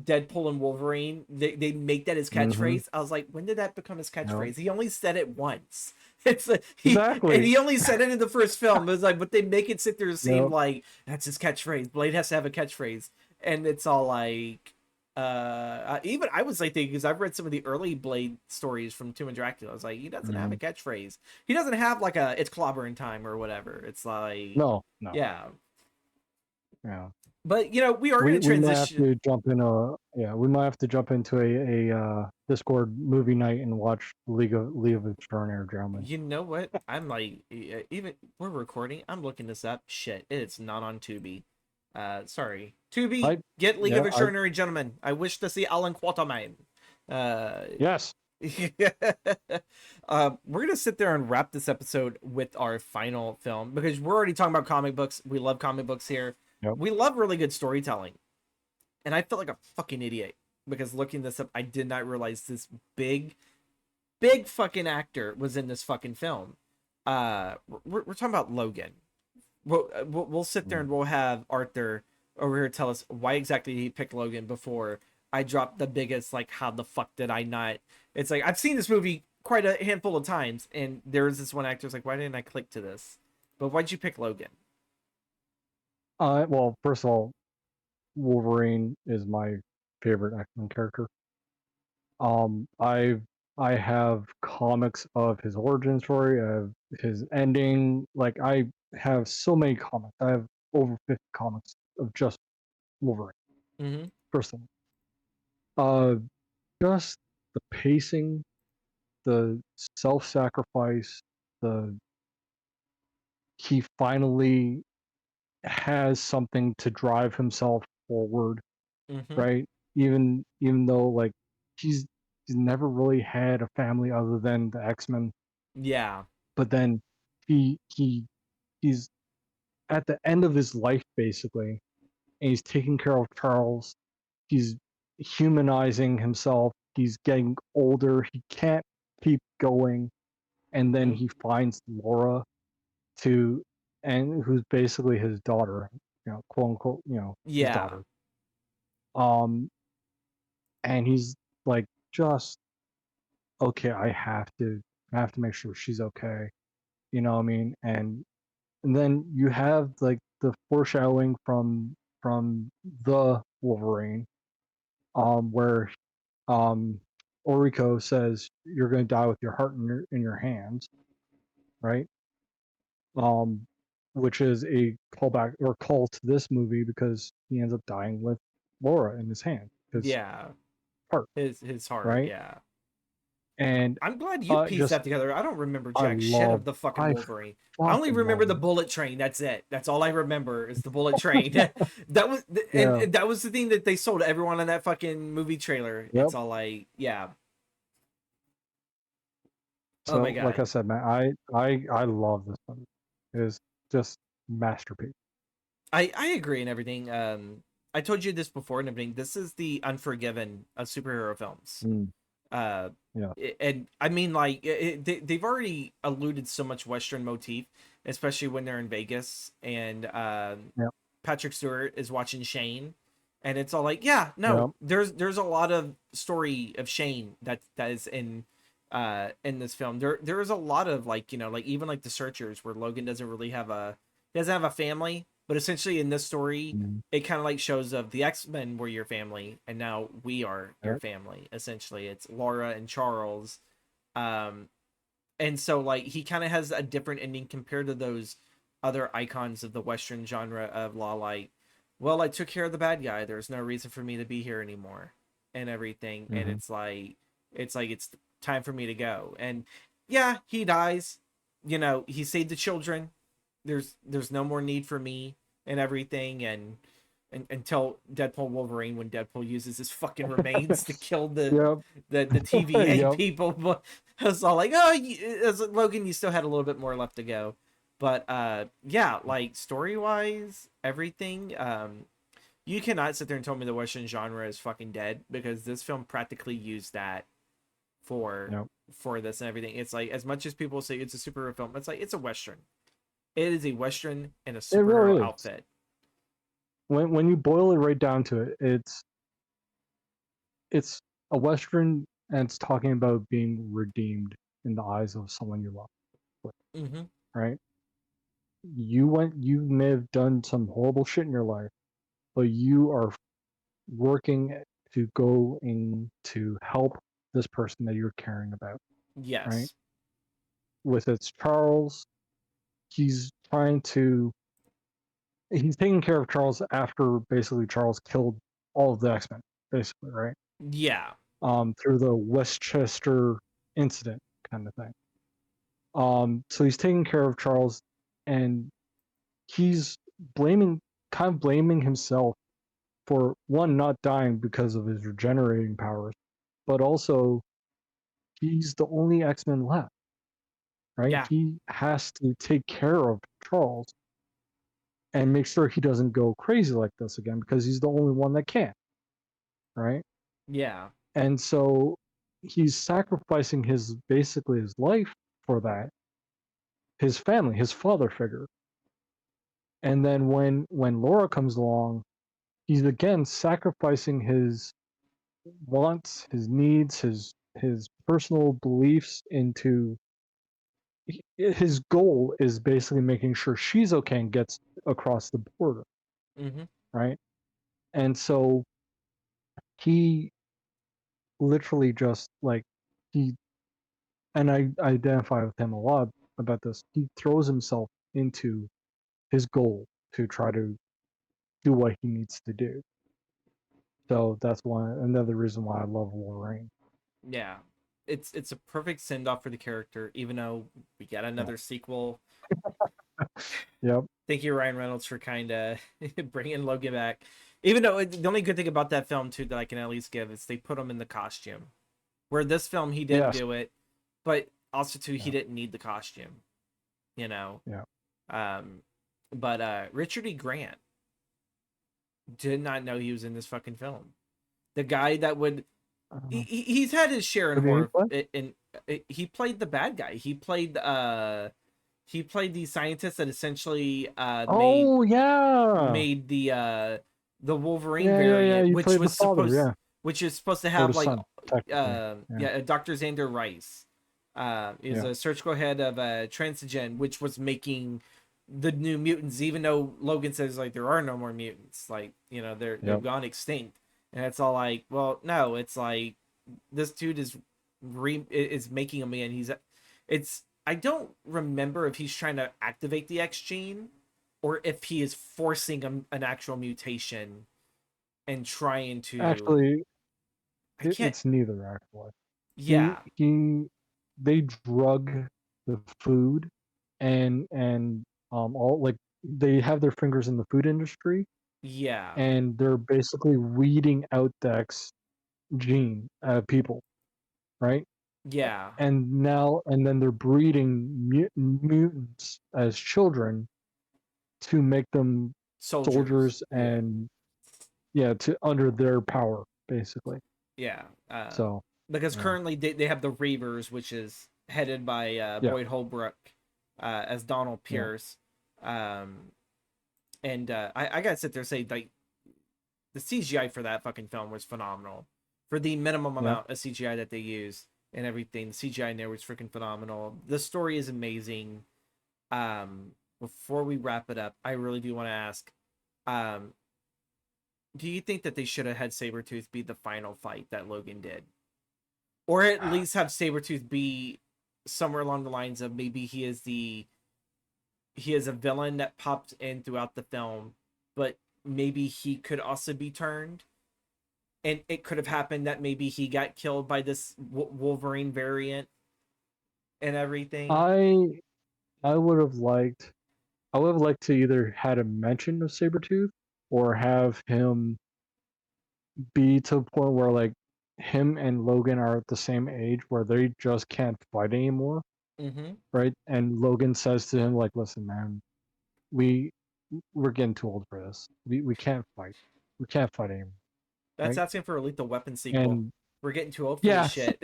Speaker 1: Deadpool and Wolverine, they make that his
Speaker 2: Mm-hmm.
Speaker 1: catchphrase. I was like, when did that become his
Speaker 2: Yep.
Speaker 1: catchphrase? He only said it once. It's like and
Speaker 2: Exactly.
Speaker 1: he only said it in the first film. It was like, but they make it sit there and seem
Speaker 2: Yep.
Speaker 1: like that's his catchphrase. Blade has to have a catchphrase, and it's all like, even I was like thinking, because I've read some of the early Blade stories from Tomb and Dracula. I was like, he doesn't have
Speaker 2: Mm-hmm.
Speaker 1: a catchphrase. He doesn't have like a it's clobbering time or whatever. It's like,
Speaker 2: No. No.
Speaker 1: yeah.
Speaker 2: Yeah.
Speaker 1: But we are going to
Speaker 2: We might have
Speaker 1: transition.
Speaker 2: to jump in a yeah. We might have to jump into a Discord movie night and watch League of Extraordinary Gentlemen.
Speaker 1: You know what? I'm like, even we're recording. I'm looking this up. Shit, it's not on Tubi. Sorry, Tubi.
Speaker 2: I
Speaker 1: Get League
Speaker 2: yeah.
Speaker 1: of Extraordinary Gentlemen. I wish to see Alan Quatermain.
Speaker 2: Yes.
Speaker 1: We're gonna sit there and wrap this episode with our final film because we're already talking about comic books. We love comic books here.
Speaker 2: Yep.
Speaker 1: We love really good storytelling, and I felt like a fucking idiot because looking this up, I did not realize this big fucking actor was in this fucking film. We're talking about Logan. We'll sit there and we'll have Arthur over here tell us why exactly he picked Logan before I dropped the biggest like how the fuck did I not? It's like I've seen this movie quite a handful of times, and there's this one actor's like, why didn't I click to this? But why'd you pick Logan?
Speaker 2: Well, first of all, Wolverine is my favorite X-Men character. I have comics of his origin story, of his ending. Like I have so many comics. I have over 50 comics of just Wolverine.
Speaker 1: Mm-hmm.
Speaker 2: Personally, uh, just the pacing, the self-sacrifice, the he finally has something to drive himself forward,
Speaker 1: Mm-hmm.
Speaker 2: right? Even though like he's he's never really had a family other than the X-Men,
Speaker 1: Yeah.
Speaker 2: but then he's at the end of his life basically, and he's taking care of Charles. He's humanizing himself. He's getting older. He can't keep going, and then
Speaker 1: Mm-hmm.
Speaker 2: he finds Laura to and who's basically his daughter, quote unquote, his
Speaker 1: Yeah.
Speaker 2: daughter. Um, and he's like, just okay, I have to make sure she's okay. You know what I mean? And then you have like the foreshadowing from the Wolverine, where um Oriko says you're gonna die with your heart in your hands, right? Um, which is a callback or call to this movie because he ends up dying with Laura in his hand, his
Speaker 1: Yeah.
Speaker 2: heart,
Speaker 1: His heart.
Speaker 2: right?
Speaker 1: Yeah.
Speaker 2: And
Speaker 1: I'm glad you pieced
Speaker 2: just
Speaker 1: that together. I don't remember
Speaker 2: I
Speaker 1: jack shit
Speaker 2: love
Speaker 1: of the fucking
Speaker 2: I
Speaker 1: Wolverine. I only
Speaker 2: fucking
Speaker 1: remember
Speaker 2: love
Speaker 1: the
Speaker 2: it.
Speaker 1: bullet train. That's it. That's all I remember is the bullet train. That was
Speaker 2: Yeah.
Speaker 1: and that was the thing that they sold everyone on that fucking movie trailer.
Speaker 2: Yep.
Speaker 1: It's all like, yeah. Oh my
Speaker 2: So like
Speaker 1: god.
Speaker 2: I said, man, I love this movie. It is just masterpiece.
Speaker 1: I agree and everything. I told you this before and everything. This is the Unforgiven of superhero films.
Speaker 2: Mm,
Speaker 1: Uh,
Speaker 2: yeah.
Speaker 1: and I mean, like, they've already alluded so much Western motif, especially when they're in Vegas and
Speaker 2: Yep.
Speaker 1: Patrick Stewart is watching Shane, and it's all like, yeah, no,
Speaker 2: Yep.
Speaker 1: there's a lot of story of Shane that is in this film. There is a lot of like like even like the Searchers where Logan doesn't really have a family, but essentially in this story
Speaker 2: Mm,
Speaker 1: it kind of like shows of the X-Men were your family and now we are your
Speaker 2: yep.
Speaker 1: family. Essentially it's Laura and Charles. um and so like he kind of has a different ending compared to those other icons of the Western genre of law, like, well, I took care of the bad guy, there's no reason for me to be here anymore and everything. And
Speaker 2: Hmm.
Speaker 1: it's like time for me to go. And yeah, he dies. You know, he saved the children. There's no more need for me and everything. And until Deadpool Wolverine, when Deadpool uses his fucking remains to kill
Speaker 2: Yep.
Speaker 1: the TVA
Speaker 2: Yep.
Speaker 1: people. But I was all like, oh, as Logan, you still had a little bit more left to go. But yeah, like story wise, everything. You cannot sit there and tell me the Western genre is fucking dead, because this film practically used that for
Speaker 2: Yep.
Speaker 1: for this and everything. It's like, as much as people say it's a superhero film, it's like, it's a Western. It is a Western in a
Speaker 2: It
Speaker 1: superhero
Speaker 2: really is.
Speaker 1: outfit.
Speaker 2: When you boil it right down to it, it's a Western, and it's talking about being redeemed in the eyes of someone you love.
Speaker 1: Mm-hmm.
Speaker 2: Right? You may have done some horrible shit in your life, but you are working to go in to help this person that you're caring about. Right?
Speaker 1: Yes.
Speaker 2: With it's Charles, he's trying to he's taking care of Charles after basically Charles killed all of the X-Men, basically, right?
Speaker 1: Yeah.
Speaker 2: Through the Westchester incident kind of thing. So he's taking care of Charles, and he's blaming, kind of blaming himself for one, not dying because of his regenerating powers, but also he's the only X-Men left, right?
Speaker 1: Yeah.
Speaker 2: He has to take care of Charles and make sure he doesn't go crazy like this again, because he's the only one that can, right?
Speaker 1: Yeah.
Speaker 2: And so he's sacrificing his basically his life for that, his family, his father figure. And then when Laura comes along, he's again sacrificing his wants, his needs, his personal beliefs into his goal is basically making sure she's okay and gets across the border,
Speaker 1: Mm-hmm.
Speaker 2: right? And so he literally just like he and I identify with him a lot about this. He throws himself into his goal to try to do what he needs to do. So that's another reason why I love Wolverine.
Speaker 1: Yeah. It's a perfect send off for the character, even though we get
Speaker 2: Yeah.
Speaker 1: another sequel.
Speaker 2: Yep.
Speaker 1: Thank you, Ryan Reynolds, for kind of bringing Logan back. Even though the only good thing about that film too that I can at least give is they put him in the costume. Where this film he didn't
Speaker 2: Yes.
Speaker 1: do it, but also too he
Speaker 2: Yeah.
Speaker 1: didn't need the costume, you know.
Speaker 2: Yeah.
Speaker 1: Um, but Richard E. Grant did not know he was in this fucking film. The guy that would he's had his share in
Speaker 2: What did he
Speaker 1: horror.
Speaker 2: play?
Speaker 1: He played the bad guy. He played the scientist that essentially
Speaker 2: Oh yeah.
Speaker 1: made the Wolverine
Speaker 2: Yeah, yeah, yeah.
Speaker 1: variant,
Speaker 2: You played the father, yeah.
Speaker 1: which is supposed to
Speaker 2: Or
Speaker 1: have
Speaker 2: the
Speaker 1: like
Speaker 2: son, technically. Yeah.
Speaker 1: yeah, Dr. Xander Rice. Is
Speaker 2: Yeah.
Speaker 1: a surgical head of Transigen, which was making the new mutants, even though Logan says like there are no more mutants, like, you know, they've
Speaker 2: Yep.
Speaker 1: gone extinct. And it's all like, well, no, it's like this dude is making a man. It's I don't remember if he's trying to activate the X gene or if he is forcing an actual mutation and trying to.
Speaker 2: Actually,
Speaker 1: I can't.
Speaker 2: it's neither actually.
Speaker 1: Yeah,
Speaker 2: He they drug the food, and all like they have their fingers in the food industry,
Speaker 1: yeah,
Speaker 2: and they're basically weeding out the X gene people, right?
Speaker 1: yeah.
Speaker 2: And then they're breeding mutants as children to make them
Speaker 1: Soldiers.
Speaker 2: soldiers,
Speaker 1: Yeah,
Speaker 2: and yeah, to under their power basically.
Speaker 1: yeah.
Speaker 2: So
Speaker 1: Because
Speaker 2: yeah.
Speaker 1: currently they have the Reavers, which is headed by
Speaker 2: Yeah.
Speaker 1: Boyd Holbrook as Donald
Speaker 2: Yeah.
Speaker 1: Pierce. Um, and I gotta sit there and say, like, the CGI for that fucking film was phenomenal. For the minimum
Speaker 2: Yeah.
Speaker 1: amount of CGI that they used and everything, the CGI in there was freaking phenomenal. The story is amazing. Before we wrap it up, I really do want to ask, um, do you think that they should have had Sabretooth be the final fight that Logan did? Or at least have Sabretooth be somewhere along the lines of maybe he is a villain that pops in throughout the film, but maybe he could also be turned. and it could have happened that maybe he got killed by this Wolverine variant and everything.
Speaker 2: I I would have liked I would have liked to either had a mention of Sabretooth or have him be to a point where like him and Logan are at the same age where they just can't fight anymore,
Speaker 1: Mm-hmm.
Speaker 2: right? And Logan says to him like, "Listen, man, we we're getting too old for this. We can't fight. We can't fight anymore,
Speaker 1: That's
Speaker 2: right?"
Speaker 1: asking for a Lethal Weapon sequel.
Speaker 2: And
Speaker 1: We're getting too old for this
Speaker 2: yeah,
Speaker 1: shit.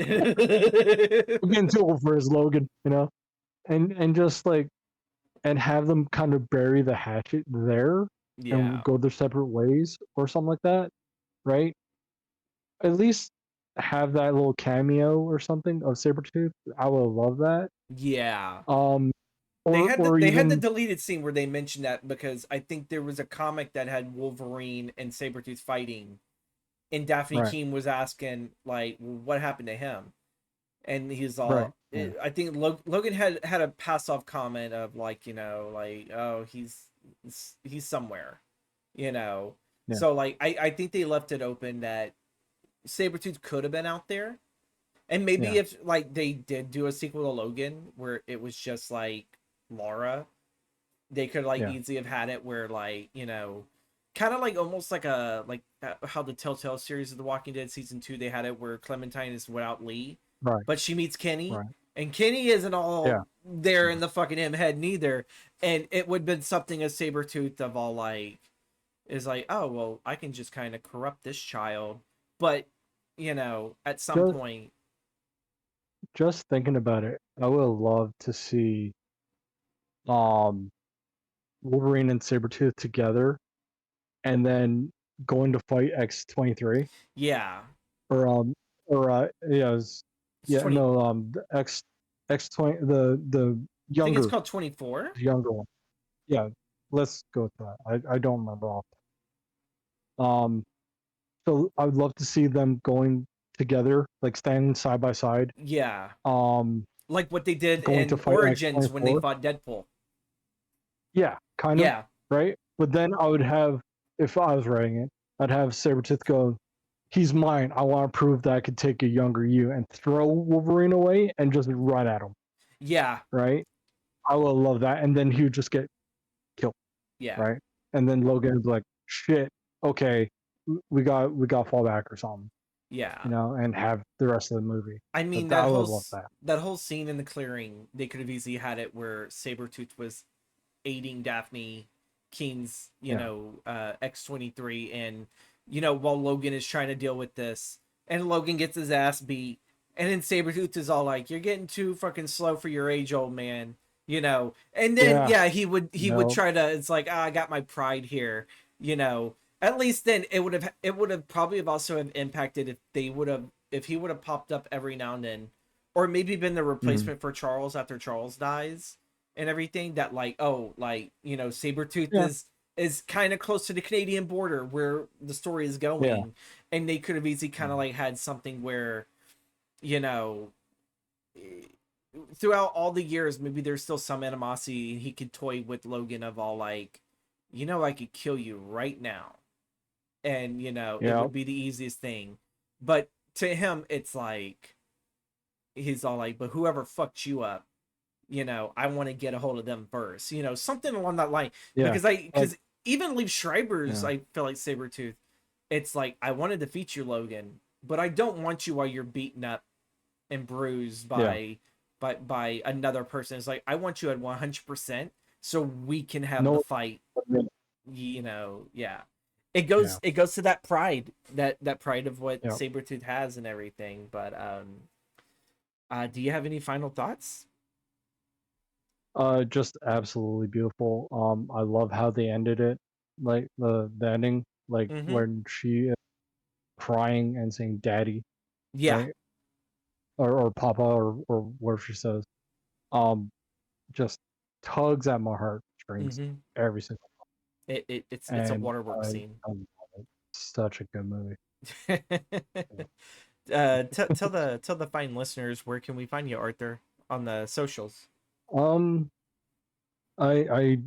Speaker 2: we're getting too old for this, Logan, and just like and have them kind of bury the hatchet there and
Speaker 1: Yeah.
Speaker 2: go their separate ways or something like that, right? At least have that little cameo or something of Sabretooth. I would love that.
Speaker 1: Yeah.
Speaker 2: Um,
Speaker 1: They
Speaker 2: or
Speaker 1: had
Speaker 2: or
Speaker 1: the
Speaker 2: even
Speaker 1: deleted scene where they mentioned that because I think there was a comic that had Wolverine and Sabretooth fighting, and Daphne
Speaker 2: right,
Speaker 1: Keene was asking like, well, what happened to him? And he's
Speaker 2: right,
Speaker 1: all,
Speaker 2: yeah,
Speaker 1: I think Logan had a pass off comment of like, like, oh, he's somewhere, you know.
Speaker 2: yeah,
Speaker 1: So like I think they left it open that Sabretooth could have been out there. And maybe
Speaker 2: yeah,
Speaker 1: if like they did do a sequel to Logan where it was just like Laura, they could like
Speaker 2: yeah,
Speaker 1: easily have had it where like, kind of like almost like a like how the Telltale series of The Walking Dead season 2 they had it where Clementine is without Lee,
Speaker 2: right,
Speaker 1: but she meets Kenny,
Speaker 2: right,
Speaker 1: and Kenny isn't
Speaker 2: yeah,
Speaker 1: all there in the fucking him head neither, and it would have been something as Sabretooth of all like is like, oh well, I can just kind of corrupt this child, but at some
Speaker 2: just
Speaker 1: point,
Speaker 2: just thinking about it, I would love to see um Wolverine and Sabretooth together and then going to fight X-23
Speaker 1: yeah,
Speaker 2: or yeah,
Speaker 1: it's
Speaker 2: yeah,
Speaker 1: 20.
Speaker 2: no, the X-20, the
Speaker 1: I think it's
Speaker 2: younger
Speaker 1: called 24.
Speaker 2: the younger one. Yeah, let's go with that. I don't remember off. Um, so I would love to see them going together, like standing side by side.
Speaker 1: Yeah,
Speaker 2: Um,
Speaker 1: like what they did
Speaker 2: going to
Speaker 1: in
Speaker 2: fight
Speaker 1: Origins when they
Speaker 2: X-24.
Speaker 1: fought Deadpool.
Speaker 2: Yeah, kind of,
Speaker 1: Yeah,
Speaker 2: right? But then I would have, if I was writing it, I'd have Sabretooth go, "He's mine. I want to prove that I could take a younger you," and throw Wolverine away and just run at him,
Speaker 1: yeah,
Speaker 2: right? I would love that, and then he would just get killed,
Speaker 1: yeah,
Speaker 2: right? And then Logan's like, "Shit, okay, we got to fall back or something,"
Speaker 1: yeah.
Speaker 2: and have the rest of the movie.
Speaker 1: I mean
Speaker 2: But I would love that.
Speaker 1: that whole scene in the clearing, they could have easily had it where Sabretooth was aiding Daphne Keene's,
Speaker 2: Yeah,
Speaker 1: X-23, and while Logan is trying to deal with this, and Logan gets his ass beat, and then Sabretooth is all like, "You're getting too fucking slow for your age, old man," and then
Speaker 2: yeah,
Speaker 1: yeah, he would
Speaker 2: no,
Speaker 1: try to. It's like, I got my pride here, you know. At least then it would have probably have also have impacted if he would have popped up every now and then, or maybe been the
Speaker 2: mhm,
Speaker 1: replacement for Charles after Charles dies and everything, that like, oh, like, Sabretooth
Speaker 2: yeah,
Speaker 1: is kind of close to the Canadian border where the story is
Speaker 2: yeah,
Speaker 1: going, and they could have easily kind of
Speaker 2: yeah,
Speaker 1: like had something where, you know throughout all the years maybe there's still some animosity, and he could toy with Logan of all like, I could kill you right now, and it
Speaker 2: yeah,
Speaker 1: would be the easiest thing, but to him it's like, he's all like, but whoever fucked you up, I want to get a hold of them first, something along that line.
Speaker 2: yeah, like,
Speaker 1: Because even Leaf Schreiber's,
Speaker 2: yeah,
Speaker 1: I feel like Sabretooth, it's like, I want to defeat you, Logan, but I don't want you while you're beaten up and bruised
Speaker 2: yeah,
Speaker 1: by another person. It's like, I want you at 100% so we can have the
Speaker 2: no,
Speaker 1: fight, yeah.
Speaker 2: yeah,
Speaker 1: It goes to that pride, that pride of what
Speaker 2: yeah.
Speaker 1: Sabretooth has and everything. But do you have any final thoughts?
Speaker 2: Just absolutely beautiful. I love how they ended it, like the ending, like
Speaker 1: Mm-hmm.
Speaker 2: when she is crying and saying "Daddy,"
Speaker 1: Yeah.
Speaker 2: right, or "Papa," or whatever she says. Um, just tugs at my heartstrings
Speaker 1: Mm-hmm.
Speaker 2: every single,
Speaker 1: It's a
Speaker 2: and
Speaker 1: waterwork
Speaker 2: I,
Speaker 1: scene.
Speaker 2: I love it. Such a good movie. Yeah.
Speaker 1: Tell the fine listeners, where can we find you, Arthur, on the socials?
Speaker 2: Um, I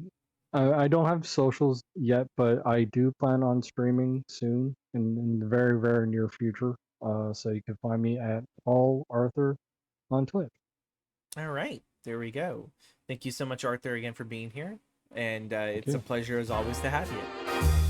Speaker 2: I don't have socials yet, but I do plan on streaming soon in the very, very near future. So you can find me at Khal Arthur on Twitch.
Speaker 1: All right, there we go. Thank you so much, Arthur, again for being here, and
Speaker 2: Thank
Speaker 1: it's a
Speaker 2: you.
Speaker 1: pleasure as always to have you.